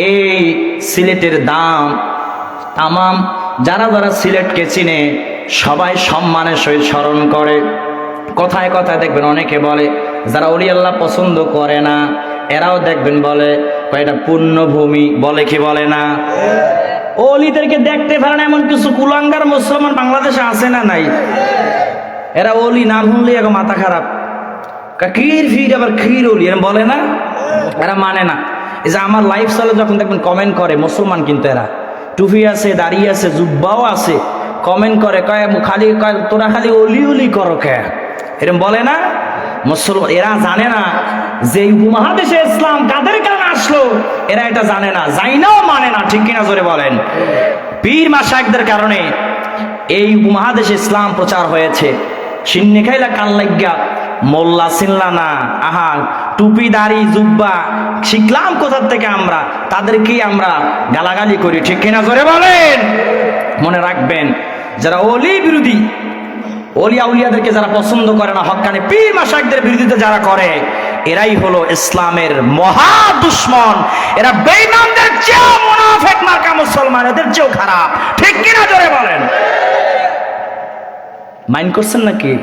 এই সিলেটের দাম তামাম যারা যারা সিলেটকে চিনে সবাই সম্মানের সহিত স্মরণ করে। কথায় কথায় দেখবেন অনেকে বলে যারা ওলি আল্লাহ পছন্দ করে না এরাও দেখবেন বলে এটা পুণ্যভূমি, বলে কি বলে না? ওলিদেরকে দেখতে পারে না এমন কিছু কুলাঙ্গার মুসলমান বাংলাদেশে আছে না নাই? এরা ওলি নাম শুনলে এখন মাথা খারাপ, কির ফির আবার খির ওলি এরম বলে না, এরা মানে না। এই যে আমার লাইফ স্টাইলে যখন দেখবেন কমেন্ট করে মুসলমান, কিন্তু এরা টুপি আছে, দাঁড়িয়ে আছে, জুব্বাও আছে, কমেন্ট করে কয় খালি কয় তোরা খালি অলি অলি করো কে, এরকম বলে না মুসলমান। এরা জানে না যে উপমহাদেশে ইসলাম কাদের কারণে আসলো, এরা এটা জানে না, জাইনাও মানে না, ঠিক কিনা জোরে বলেন? পীর মাশায়েখদের কারণে এই উপমহাদেশে ইসলাম প্রচার হয়েছে। সিন্নি খাইলা কান লাগিয়া মোল্লা চিনলা না, আহা টুপি দাড়ি জুব্বা শিখলাম কোথার থেকে আমরা, তাদেরকেই আমরা গালাগালি করি, ঠিক কিনা জোরে বলেন? মনে রাখবেন যারা ওলি বিরোধী, ওলিয়া উলিয়াদেরকে যারা পছন্দ করে না, হক্কানি পীর মাশায়েখদের বিরোধিতা যারা করে, এরাই হলো ইসলামের মহা দুশমন। এরা বেঈমানদের চেয়েও মুনাফিক মার্কা মুসলমান, এদের চেয়েও খারাপ, ঠিক কিনা জোরে বলেন? মাইন্ড করছেন নাকি?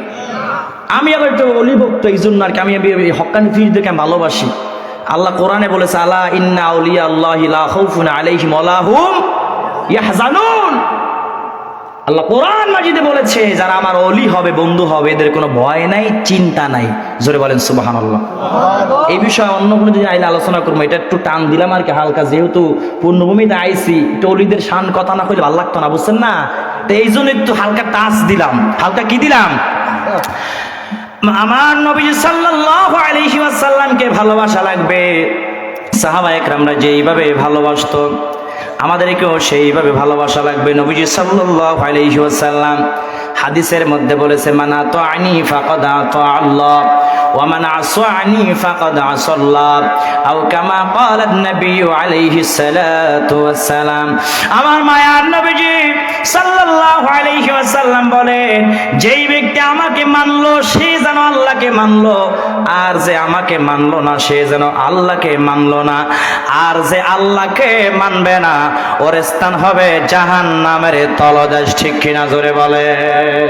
আমি আবার একটু অলি ভক্ত, এই জন্য আর কি আমি হক্কানি পীরদেরকে ভালোবাসি। আল্লাহ কোরআনে বলেছে আলা ইন্না আউলিয়া আল্লাহি লা খাউফুন আলাইহিম ওয়া লা হুম ইয়াহজানুন। আল্লাহ কোরআন মাজিদে বলেছে যারা আমার অলি হবে, বন্ধু হবে, এদের কোনো ভয় নাই, চিন্তা নাই। জোরে বলেন সুবহানাল্লাহ। এই বিষয়ে অন্য কোনো দিন আইলে আলোচনা করবো, এটা একটু টান দিলাম আর কি হালকা, যেহেতু পূর্ণভূমিতে আইছি, একটু অলিদের শান কথা না কইলে ভালো লাগতো না, বুঝছেন না? তো এই জন্য একটু হালকা টাচ দিলাম। হালকা কি দিলাম? আমার নবী সাল্লাল্লাহু আলাইহি ওয়াসাল্লামকে ভালোবাসা লাগবে। সাহাবায়ে কেরামরা যেইভাবে ভালোবাসতো আমাদেরকেও সেইভাবে ভালোবাসা লাগবে। নবীজি সাল্লাল্লাহু আলাইহি ওয়াসাল্লাম হাদিসের মধ্যে বলেছে মান আতাআনি ফাকাদ আতাআল্লাহ ওয়া মান আসানি ফাকাদ আসাল্লাহ, আও কামা ক্বালা নবী আলাইহিস সালাতু ওয়াস সালাম। আমার মায়ার নবীজি সাল্লাল্লাহু আলাইহি ওয়াসাল্লাম বলেন যেই ব্যক্তি আমাকে মানলো সে যেন আল্লাহকে মানলো, আর যে আমাকে মানলো না সে যেন আল্লাহকে মানলো না। আর যে আল্লাহকে মানবে না ওর স্থান হবে জাহান্নামের তলদেশ, ঠিক কিনা জোরে বলেন?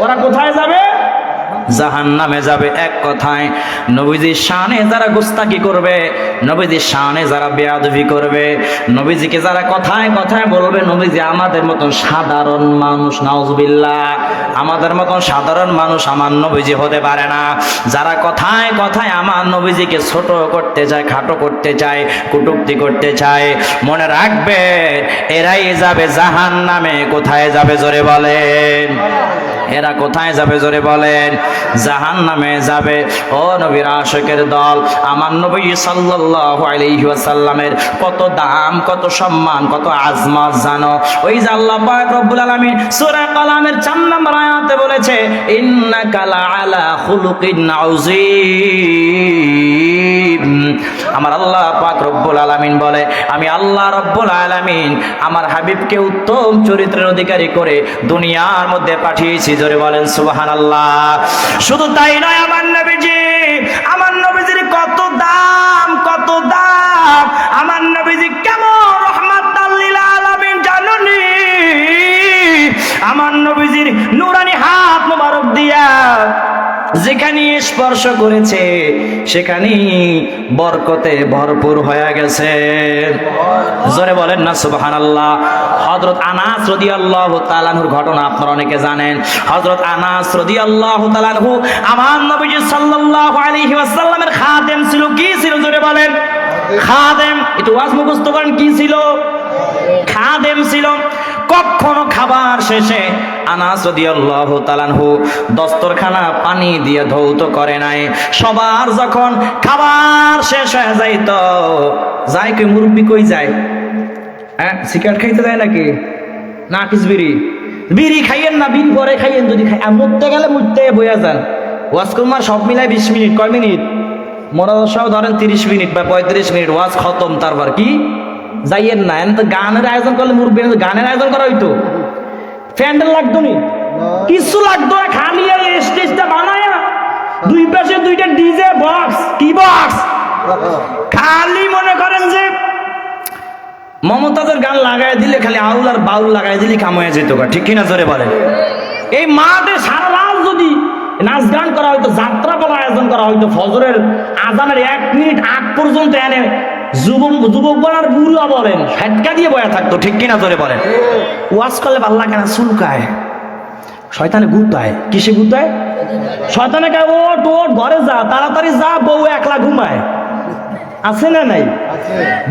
ওরা কোথায় যাবে? জাহান্নামে যাবে। এক কথায় নবীজির শানে যারা গুস্তাকি করবে, নবীজির শানে যারা বেয়াদবি করবে, নবীজিকে যারা কথায় কথায় বলবে নবীজি আমাদের মতন সাধারণ মানুষ, নাউজুবিল্লাহ, আমাদের মতন সাধারণ মানুষ আমার নবীজি হতে পারে না। যারা কথায় কথায় আমার নবীজিকে ছোট করতে চায়, খাটো করতে চায়, কটূক্তি করতে চায়, মনে রাখবে এরাই যাবে জাহান্নামে। কোথায় যাবে জোরে বলেন? এরা কোথায় যাবে জোরে বলেন? জাহান্নামে যাবে। ও নবীর আশিকের দল, আমার নবী সাল্লাল্লাহু আলাইহি ওয়াসাল্লামের কত দাম, কত সম্মান, কত আজমত জানো? ওই যে আল্লাহ পাক রব্বুল আলামিন সূরা কালামের 4 নম্বর আয়াতে বলেছে ইন্নাকা লাআলা খুলুকিন আযীম। আমার আল্লাহ পাক রব্বুল আলামিন বলে আমি আল্লাহ রব্বুল আলামিন আমার হাবিবকে উত্তম চরিত্রের অধিকারী করে দুনিয়ার মধ্যে পাঠিয়েছি। জোরে বলেন সুবহানাল্লাহ। শুধু তাই নয়, আমার নবীজির কত দাম, কত দাম। আমার নবীজি কেমন রাহমাতাল লিল আলামিন জানেননি? আমার নবীজির নূরানি হাত মোবারক দিয়া যেখানে স্পর্শ করেছে সেখানেই বরকতে ভরপুর হয়ে গেছে। জোরে বলেন না সুবহানাল্লাহ। হযরত আনাস রাদিয়াল্লাহু তাআলা আনহুর ঘটনা আপনারা অনেকে জানেন। হযরত আনাস রাদিয়াল্লাহু তাআলা আনহু আমার নবীজি সাল্লাল্লাহু আলাইহি ওয়াসাল্লামের খাদেম ছিল। কি ছিল জোরে বলেন? খাদেম। একটু ওয়াজ মুখস্থ করেন, কি ছিল? খাদেম ছিল। কখনো খাবার শেষে আনাস রাদিয়াল্লাহু তাআলা আনহু দস্তরখানা পানি দিয়ে ধৌত করে নাই। সবার যখন খাবার শেষ হয়ে যাইত, যায় কই মুরব্বি কই যায়? হ্যাঁ, সিগারেট খাইতে যায় নাকি? না কিস বিড়ি? বিড়ি খাইয়েন না, বিড়ি পরে খাইয়েন। যদি মরতে গেলে মরতে বইয়া যান। ওয়াজ কুমার সব মিলাই 20 মিনিট। কয় মিনিট? মোনাজাত ধরেন 30 মিনিট বা 35 মিনিট, ওয়াজ খতম। তারপর কি যাইয়েন না। এত গানের আয়োজন করলে মুরব্বি গানের আয়োজন করা হইতো, প্যান্ডেল লাগতো নি, কিছু লাগতো না, খালি স্টেজটা বানায়া দুই পাশে দুইটা ডিজে বক্স, কি বক্স, খালি মনে করেন যে মমতাজের গান লাগাই দিলে খালি আউল আর বাউল লাগাই দিলে কাম হয়ে যেত, ঠিক কিনা জোরে বলেন? এই মাঠে সারা রাত যদি নাচ গান করা হয়তো, যাত্রা পালা আয়োজন করা হয়তো, ফজরের আজানের 1 মিনিট আগ পর্যন্ত এনে যুবক বলার বুড়া বলেন ফেটকা দিয়ে বয়া থাকতো, ঠিক কিনা জোরে বলেন? ওয়াজ করলে ভাল লাগে না, চুলকায়, শয়তানে গুতায়। কিসে গুতায়? শয়তানে কয় ওট ওট ঘরে যা, তাড়াতাড়ি যা, বউ একলা ঘুমায়। আছে না নাই?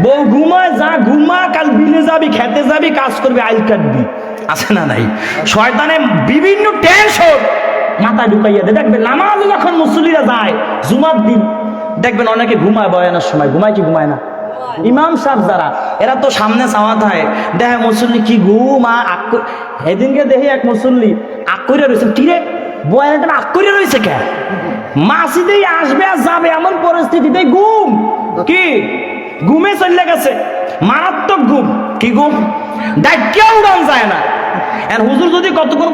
বউ ঘুমায়, যা ঘুমা, কাল বিলে যাবি, খেতে যাবি, কাজ করবি, আইল কাটবি। আছে না নাই? শয়তানে বিভিন্ন টেনশন মাথায় ঢুকাইয়া দেয়। দেখবেন নামাজে যখন মুসল্লিরা যায় জুমার দিন, দেখবেন অনেকে ঘুমায় বয়ানোর সময়। ঘুমায় কি ঘুমায় না? ইমাম সাহেব যারা, এরা তো সামনে চাওয়াত হয়, দেখে মুসল্লি কি ঘুমা। সেদিনকে দেখি এক মুসল্লি আগ করে রয়েছে, কিরে বয়ানটা আগ করে রয়েছে কে? মাসিদেই আসবে আর যাবে এমন পরিস্থিতিতে ঘুম, কি ঘুমে চলে গেছে, মারাত্মক ঘুম। কি ঘুম? ডাক্কেও উড়ান যায় না। আর হুজুর যদি কতক্ষণ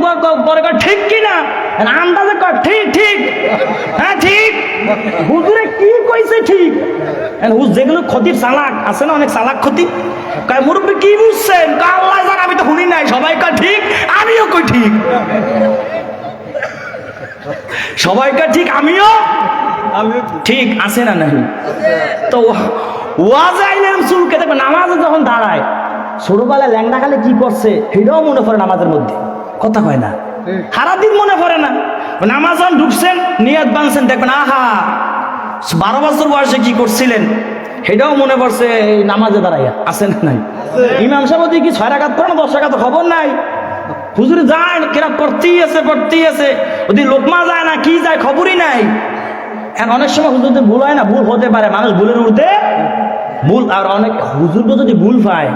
পরে কয় ঠিক কিনা, আন্দাজে কয় ঠিক ঠিক, হ্যাঁ ঠিক, হুজুরে কি কইছে ঠিক। যেগুলো ক্ষতির চালাক আছে না, অনেক চালাক ক্ষতি, কয় মুরব্বী কি বুঝছেন? আল্লাহ জান, আমি তো শুনি নাই। সবাই কয় ঠিক, আমিও কই ঠিক। সবাই কয় ঠিক, আমিও ঠিক। আছে না নাই? তো ওয়াজে আইলেন চুলকে দেখবে, নামাজে যখন দাঁড়ায় ছোটবেলায় ল্যাংড়া খালে কি করছে সেটাও মনে পড়ে নামাজের মধ্যে, কথা কয় না, সারাদিন মনে পড়ে না। নামাজ যখন ঢুকছেন, নিয়াত বানছেন, দেখবেন আহা 12 বছর বয়সে কি করছিলেন সেটাও মনে পড়ছে এই নামাজে দাঁড়াইয়া। আছে না নাই? ইমাম সাহেব কি 6 রাকাত পড়ে না 10 রাকাত, খবর নাই। হুজুরে যায় কেরাত পড়তেই আছে, ওদিন লোকমা যায় না, কি যায় খবরই নাই। অনেক সময় হুজুরদের ভুল হয় না, ভুল হতে পারে, মানুষ ভুলের উঠতে ভুল। আর অনেক হুজুরকে যদি ভুল পায়,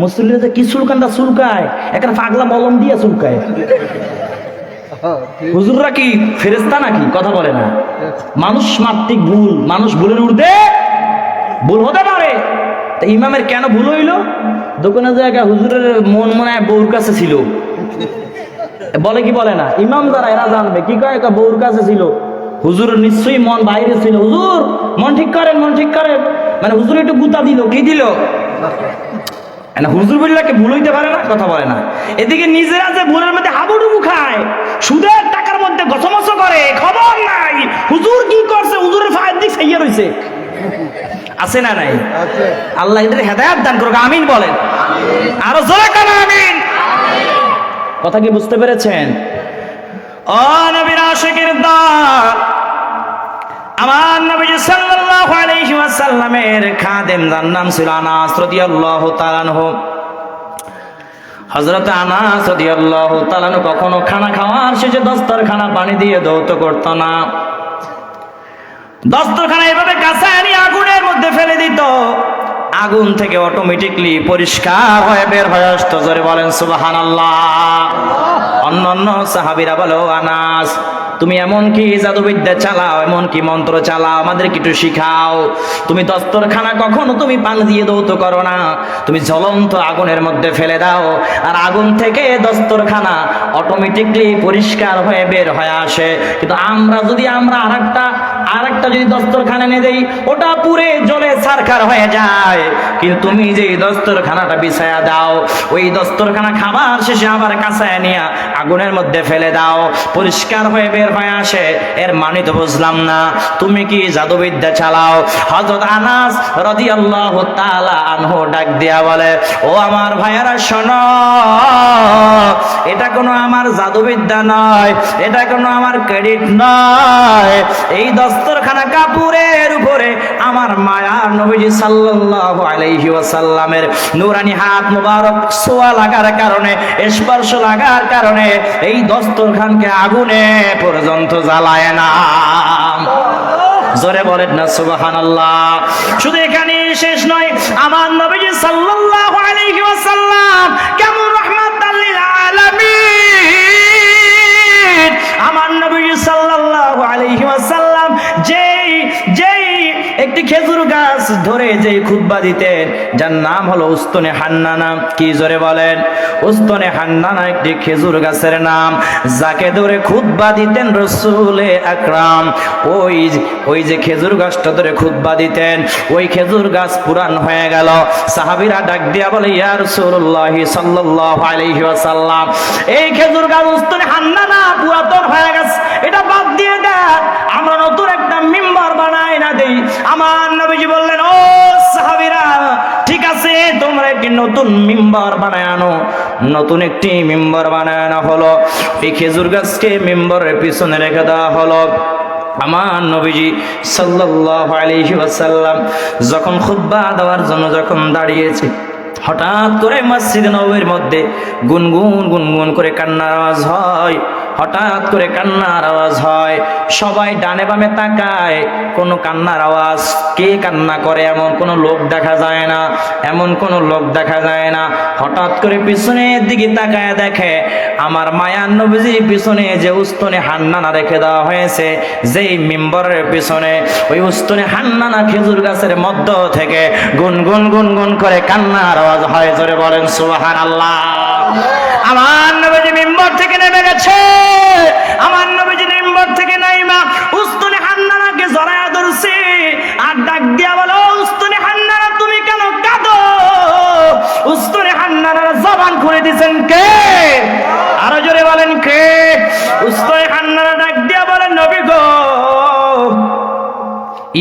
মুসল্লিরা যে কি চুলকানটা চুলকায়, একটা পাগলা মলম দিয়ে চুলকায়। হুজুররা কি ফেরেশতা নাকি? কথা বলে না। মানুষ মাত্রিক ভুল, মানুষ ভুলের উঠতে ভুল হতে পারে। তা ইমামের কেন ভুল হইল? দোকানে জায়গা হুজুরের মন মনে হয় বউর কাছে ছিল, বলে কি বলে না? ইমাম যারা এরা জানবে, কি কয় বউর কাছে ছিল, হুজুরের নিশ্চয়ই মন বাইরে ছিল। হুজুর মন ঠিক করেন, মন ঠিক করেন, মানে হুজুর একটু গুতা দিল, কি দিল? হুজুর বললে কি ভুল হইতে পারে না? কথা বলে না। এদিকে নিজেরা যে ভুলের মধ্যে হাবুডুবু খায়, সুদের টাকার মধ্যে গছমছ করে, খবর নাই হুজুর কি করছে, হুজুরের ফায়ের দিক সাইয়া রইছে। আছে না নাই? আল্লাহ এদের হেদায়েত দান করুক, আমিন বলেন। আরো জোরে কেন আমিন? কথা কি বুঝতে পেরেছেন? ও নবীর আশিকের দল, আমার নবী সাল্লাল্লাহু আলাইহি ওয়াসাল্লামের খাদেম, যার নাম ছিল আনাস রাদিয়াল্লাহু তাআলা আনহু। হযরত আনাস রাদিয়াল্লাহু তাআলা আনহু কখনো খানা খাওয়ার শেষে দস্তরখানা পানি দিয়ে ধৌত করত না। দস্তরখানা এভাবে কাঁচায় নিয়ে আগুনের মধ্যে ফেলে দিত, আগুন থেকে অটোমেটিকলি পরিষ্কার হয়ে বের হয়ে আসতো। জোরে বলেন সুবহানাল্লাহ। অন্যান্য সাহাবীরা বলে, ও আনাস, তুমি এমন কি জাদুবিদ্যা চালাও, এমন কি মন্ত্র চালাও, আমাদের একটু শিখাও। তুমি দস্তরখানা কখনো তুমি পানি দিয়ে ধৌত করো না, তুমি জ্বলন্ত আগুনের মধ্যে ফেলে দাও, আর আগুন থেকে দস্তরখানা অটোমেটিকলি পরিষ্কার হয়ে বের হয়ে আসে। কিন্তু আমরা যদি আরেকটা যদি দস্তরখানা এনে দেই, ওটা পুরে জ্বলে ছারখার হয়ে যায়। কিন্তু তুমি যে দস্তরখানাটা বিছায়া দাও, ওই দস্তরখানা খাবার শেষে আবার কাঁচায় নিয়ে আগুনের মধ্যে ফেলে দাও, পরিষ্কার হয়ে বের হয়ে আসে। এর মানে তো বুঝলাম না, তুমি কি জাদুবিদ্যা চালাও? হযরত আনাস রাদিয়াল্লাহু তাআলা আনহু ডাক দিয়া বলে, ও আমার ভাইয়ারা শোনো, এটা কোনো আমার জাদুবিদ্যা নয়, এটা কোনো আমার ক্রেডিট নয়। এই দস্তরখানা কাপড়ের উপরে আমার মায়ার নবীজি সাল্লাল্লাহু আলাইহি ওয়াসাল্লামের নূরানি হাত মুবারক ছোঁয়া লাগার কারণে, স্পর্শ লাগার কারণে এই দস্তরখানকে আগুনে পর্যন্ত জ্বালায় না। জোরে বলেন না সুবহানাল্লাহ। শুধু এখানে শেষ নয়, আমার নবীজি সাল্লাল্লাহু আলাইহি ওয়াসাল্লাম কেমন রাহমাতাল লিল আলামিন। আমার নবীজি সাল্লাল্লাহু আলাইহি ওয়াসাল্লাম যেই একটি খেজুর গাছ ধরে যে খুতবা দিতেন, যার নাম হলো উস্তনে হান্নানা। কি জোরে বলেন? উস্তনে হান্নানা একটি খেজুর গাছের নাম, যাকে ধরে খুতবা দিতেন রাসূলে আকরাম। ওই যে খেজুর গাছটা ধরে খুতবা দিতেন, ওই খেজুর গাছ পুরান হয়ে গেল। সাহাবীরা ডাক দিয়া বলে, ইয়া রাসূলুল্লাহ সাল্লাল্লাহু আলাইহি ওয়াসাল্লাম, এই খেজুর গাছ উস্তনে হান্নানা পুরাতন হয়ে গেছে, এটা বাদ দিয়ে দেন, আমরা নতুন একটা মিম্বার বানাই না দেই। আমার নবীজি বললেন, ও সাহাবীরা, ঠিক আছে, তোমরা একটি নতুন মিম্বার বানায় আনো। নতুন একটি মিম্বার বানায় আনা হলো। এই খেজুর গাছকে মিম্বরের পিছনে রেখে দেওয়া হলো। আমার নবীজি সাল্লাল্লাহু আলাইহি ওয়াসাল্লাম যখন খুতবা দেওয়ার জন্য যখন দাঁড়িয়েছে, হঠাৎ করে মসজিদে নববীর মধ্যে গুনগুন গুনগুন করে কান্নার আওয়াজ হয়। হঠাৎ করে কান্নার আওয়াজ হয়, সবাই ডানে বামে তাকায়, কোনো কান্নার আওয়াজ। কে কান্না করে এমন কোনো লোক দেখা যায় না, এমন কোনো লোক দেখা যায় না। হঠাৎ করে পিছনের দিকে তাকায় দেখে আমার মায়ার নবীজির পিছনে যে উস্তনে হান্নানা রেখে দেওয়া হয়েছে, যেই মিম্বরের পিছনে, ওই উস্তনে হান্নানা খেজুর গাছের মধ্য থেকে গুনগুন গুনগুন করে কান্নার আওয়াজ হয়। জোরে বলেন সুবহানাল্লাহ। আমার নবীজি মিম্বর থেকে নেমে গেছে। আমার নবীজি মিম্বর থেকে নাইমা উস্তনে হান্নানাকে জড়ায়া ধরছে আর ডাক দিয়া বলো, উস্তনে হান্নানা, তুমি কেন কাঁদো? উস্তনে হান্নানার জবান খুলে দিয়েছেন কে? আরো জোরে বলেন কে? উস্তনে হান্নানা ডাক দিয়া বলেন, নবী গো,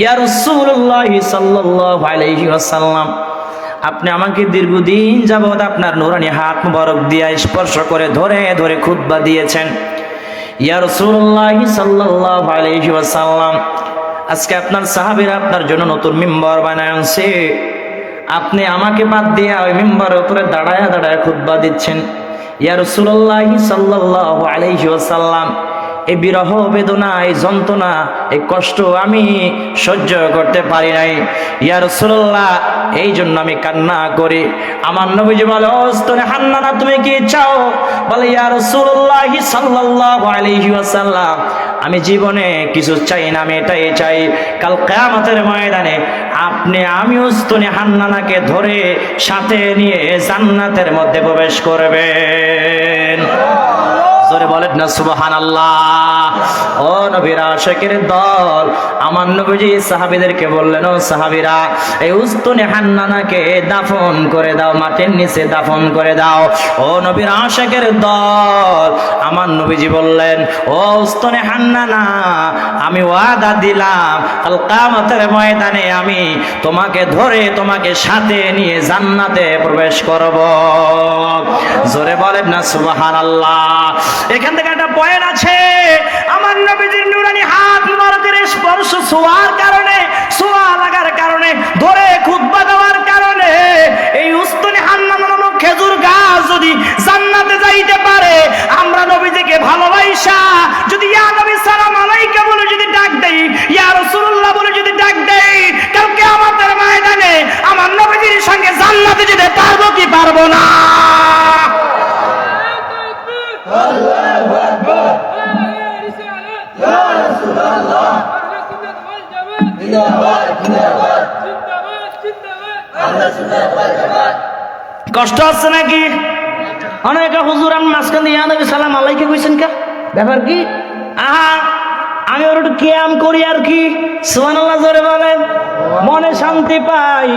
ইয়া রাসূলুল্লাহ সাল্লাল্লাহু আলাইহি ওয়াসাল্লাম, আপনি আমাকে দীর্ঘদিন যাবৎ আপনার নূরানি হাত মুবারক দিয়ে স্পর্শ করে ধরে ধরে খুতবা দিয়েছেন। ইয়া রাসূলুল্লাহ সাল্লাল্লাহু আলাইহি ওয়াসাল্লাম, আজকে আপনার সাহাবীরা আপনার জন্য নতুন মিম্বার বানায় আনছে, আপনি আমাকে বাদ দিয়ে ওই মিম্বারের উপরে দাঁড়ায়া দাঁড়ায় খুতবা দিচ্ছেন। ইয়া রাসূলুল্লাহ সাল্লাল্লাহু আলাইহি ওয়াসাল্লাম, এই বিরহ বেদনা, এই যন্ত্রণা, এই কষ্ট আমি সহ্য করতে পারি নাই। ইয়া রাসূলুল্লাহ, এই জন্য আমি কান্না করি। আমার নবীজি বলে, উস্তনে হান্নানা, তুমি কি চাও? বলে, ইয়া রাসূলুল্লাহ সাল্লাল্লাহু আলাইহি ওয়াসাল্লাম, আমি জীবনে কিছু চাই না, আমি এটাই চাই, কাল কিয়ামতের ময়দানে আমি উস্তনে হান্নানাকে ধরে সাথে নিয়ে জান্নাতের মধ্যে প্রবেশ করবেন। জোরে বলেন না সুবহানাল্লাহ। ও নবীর আশিকের দল, আমার নবীজি সাহাবীদেরকে বললেন, ও সাহাবীরা, এই উস্তনে হান্নানাকে দাফন করে দাও, মাটির নিচে দাফন করে দাও। ও নবীর আশিকের দল, আমার নবীজি বললেন, ও উস্তনে হান্নানা, আমি ওয়াদা দিলাম কাল কিয়ামতের ময়দানে আমি তোমাকে ধরে তোমাকে সাথে নিয়ে জান্নাতে প্রবেশ করব। জোরে বলেন না সুবহানাল্লাহ। এখান থেকে একটা পয়েন্ট আছে, আমার নবীজির নূরানি হাত মুবারকের স্পর্শ ছোঁয়ার কারণে, ছোঁয়া লাগার কারণে, ধরে খুতবা দেওয়ার কারণে এই উস্তনে হান্নানা নামক খেজুর গাছ যদি জান্নাতে যাইতে পারে, আমরা নবীজিকে ভালোবাসা যদি ইয়া নবী সালাম আলাইকা বলে যদি ডাক দেই, ইয়া রাসূলুল্লাহ বলে যদি ডাক দেই, কাল কিয়ামতের ময়দানে আমার নবীজির সঙ্গে জান্নাতে যেতে পারবো কি পারবো না? আল্লাহু আকবার। ইয়া রাসূলুল্লাহ, জিন্দাবাদ জিন্দাবাদ জিন্দাবাদ। কষ্ট হচ্ছে নাকি? অনেকে হুজুর আমি মাঝখান দিয়ে ইয়া নবী সালাম আলাইকা কইছেন কা, ব্যাপার কি? আহা, আমি ওর একটু কিয়াম করি আর কি। সুবহানাল্লাহ জোরে বলেন। মনে শান্তি পাই,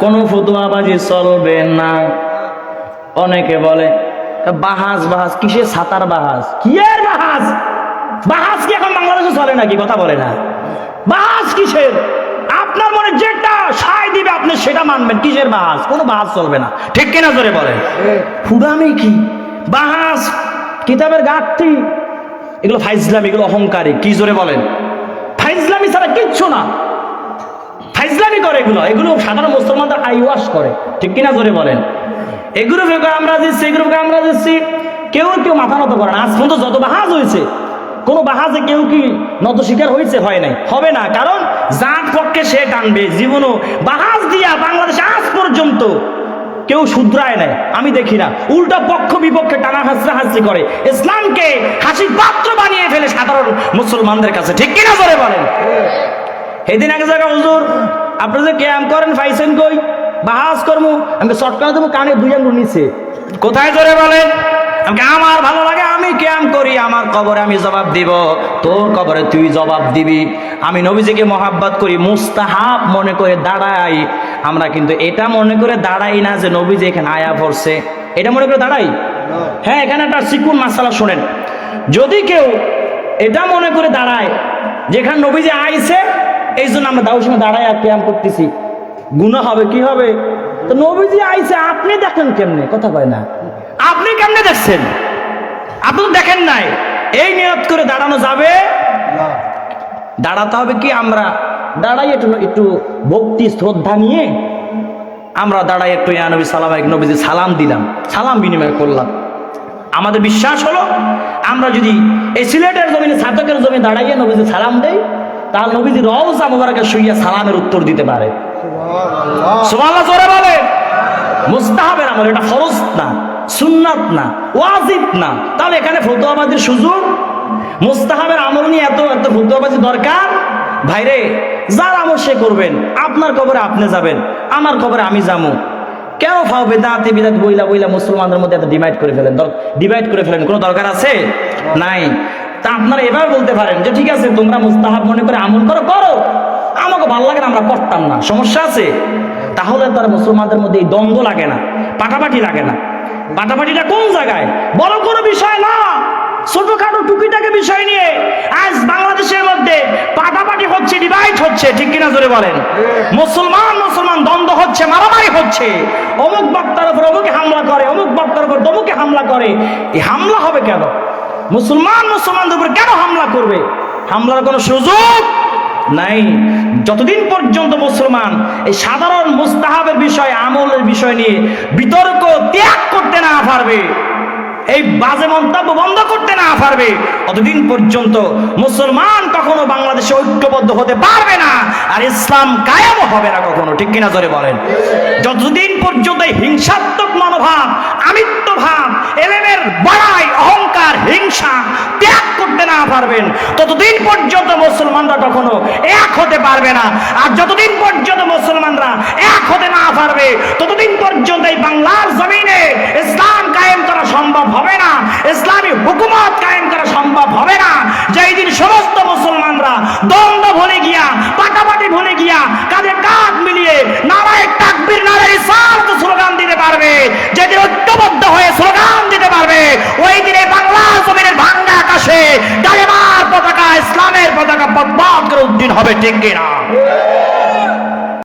কোনো ফতুয়াবাজি চলবে না। অনেকে বলে বাহাজ বাহাজ, কিসের ছাতার বাহাজ? কি এর বাহাজ? বাহাজ কি এখন বাংলাদেশে চলে নাকি? কথা বলে না। বাহাজ কিসের? আপনার মনে যেটা সায় দিবে আপনি সেটা মানবেন। কিসের বাহাজ? কোনো বাহাজ চলবে না, ঠিক কিনা জোরে বলেন। ফুডামি কি? বাহাজ, কিতাবের ঘাটতি, এগুলো ফাইজলামি, এগুলো অহংকারী। কি জোরে বলেন? ফাইজলামি ছাড়া কিচ্ছু না। ফাইজলামি করে এগুলো, এগুলো সাধারণ মুসলমানদের আইওয়াশ করে, ঠিক কিনা জোরে বলেন। এগুলো আমরা দিচ্ছি, এগুলো আমরা দিচ্ছি, কেউ কেউ মাথা নত করে না। আজ পর্যন্ত যত বাহাজ হয়েছে, কোন বাহাজে কেউ কি নত শিকার হয়েছে? হয় নাই, হবে না। কারণ যার পক্ষে সে টানবে। জীবনও বাহাজ দিয়া বাংলাদেশে আজ পর্যন্ত কেউ শুধরায় নাই, আমি দেখি না। উল্টা পক্ষ বিপক্ষে টানা হাসি করে, ইসলামকে হাসির পাত্র বানিয়ে ফেলে সাধারণ মুসলমানদের কাছে, ঠিক কিনা জোরে বলেন। সেদিন এক জায়গায় হুজুর আপনারা যে ক্যাম্প করেন পাইছেন কই? বাহাজ কর্ম আমি শর্টকাট দেবো, কানে 2 আঙ্গুল নিচে। কোথায় জোরে বলেন? আমার ভালো লাগে, আমি ক্যাম্প করি, আমার কবরে আমি জবাব দিব, তোর কবরে তুই জবাব দিবি। আমি নবীজিকে মহাব্বত করি, মুস্তাহাব মনে করে দাঁড়াই। আমরা কিন্তু এটা মনে করে দাঁড়াই না যে নবীজি এখানে আয়া পড়ছে, এটা মনে করে দাঁড়াই। হ্যাঁ, এখানে একটা সিকুন মাসালা শোনেন। যদি কেউ এটা মনে করে দাঁড়ায় যেখানে নবীজি আইছে, এই জন্য আমরা দাউর সময় দাঁড়ায় আর ক্যাম্প করতেছি, গুনাহ হবে। কি হবে? তো নবীজি আইছে, আপনি দেখেন কেমনে? কথা কয় না, আপনি কেমনে দেখছেন? আপনি তো দেখেন নাই। এই নিয়ত করে দাঁড়ানো যাবে না। দাঁড়াতে হবে কি, আমরা দাঁড়াই একটু ভক্তি শ্রদ্ধা নিয়ে আমরা দাঁড়াই, একটু ইয়া নবী সালাম আলাইকুম, নবীজি সালাম দিলাম, সালাম বিনিময় করলাম। আমাদের বিশ্বাস হলো আমরা যদি এই সিলেটের জমিনে, ছাতকের জমিনে দাঁড়াইয়া নবীজি সালাম দেই, তাহলে নবীজি রওজা মুবারাকে শুইয়া সালামের উত্তর দিতে পারে। সুবহানাল্লাহ জোরে বলে। মুস্তাহাবের আমল, এটা ফরজ না, সুন্নাত না, ওয়াজিব না। তাহলে এখানে ফতোয়াবাজির সুযোগ? মুস্তাহাবের আমল নিয়ে এত ফতোয়াবাজি দরকার? ভাইরে, যার আমল সে করবেন। আপনার কবরে আপনি যাবেন, আমার কবরে আমি যাবো। কেন ফাও বেদাতে বিদাত বইলা মুসলমানদের মধ্যে এত ডিভাইড করে ফেলেন? কোনো দরকার আছে? নাই। তা আপনারা এভাবে বলতে পারেন যে ঠিক আছে, তোমরা মুস্তাহাব মনে করে আমল করো, আমাকে ভালো লাগে না, আমরা করতাম না, সমস্যা আছে? তাহলে তার মুসলমানদের মধ্যে এই দ্বন্দ্ব লাগে না, পাটাপাটি লাগে না। পাটাপাটিটা কোন জায়গায়? বড় কোনো বিষয় না, ছোটখাটো টুকিটাকে বিষয় নিয়ে আজ বাংলাদেশের মধ্যে পাটাপাটি হচ্ছে, ডিভাইড হচ্ছে, ঠিক কিনা জোরে বলেন? মুসলমান দ্বন্দ্ব হচ্ছে, মারামারি হচ্ছে। অমুক বক্তার উপর অমুকে হামলা করে, অমুক বক্তার উপর তমুকে হামলা করে। এই হামলা হবে কেন? মুসলমানদের উপর কেন হামলা করবে? হামলার কোনো সুযোগ নাই। যতদিন পর্যন্ত মুসলমান এই সাধারণ মুস্তাহাবের বিষয়, আমলের বিষয় নিয়ে বিতর্ক ত্যাগ করতে না পারবে, এই বাজে মন্তব্য বন্ধ করতে না পারবে, অতদিন পর্যন্ত মুসলমান কখনো বাংলাদেশে ঐক্যবদ্ধ হতে পারবে না, আর ইসলাম কায়েম হবে না কখনো, ঠিক কিনা জোরে বলেন? যতদিন পর্যন্ত এই হিংসাত্মক মনোভাব, আমিত্বভাব, এলেমের বড়াই, অহংকার, হিংসা ত্যাগ করতে না পারবেন, ততদিন পর্যন্ত মুসলমানরা কখনো এক হতে পারবে না। আর যতদিন পর্যন্ত মুসলমানরা এক হতে না পারবে, ততদিন পর্যন্ত এই বাংলার জমিনে ইসলাম কায়েম করা সম্ভব হবে না, ইসলামী হুকুমত কায়েম করা সম্ভব হবে না। যেই দিন সমস্ত মুসলমানরা দ্বন্দ্ব ভুলে গিয়া, পাটাপাটি ভুলে গিয়া, কাঁধে কাঁধ মিলিয়ে নারায়ে তাকবীর, নারায়ে রিসালাত স্লোগান দিতে পারবে, যেদিন ঐক্যবদ্ধ হয়ে স্লোগান দিতে পারবে, ওই দিনে বাংলা জমিনের ভাঙ্গা আকাশে কালেমার পতাকা, ইসলামের পতাকা পথ করে উদ্দিন হবে, ঠিক কিনা?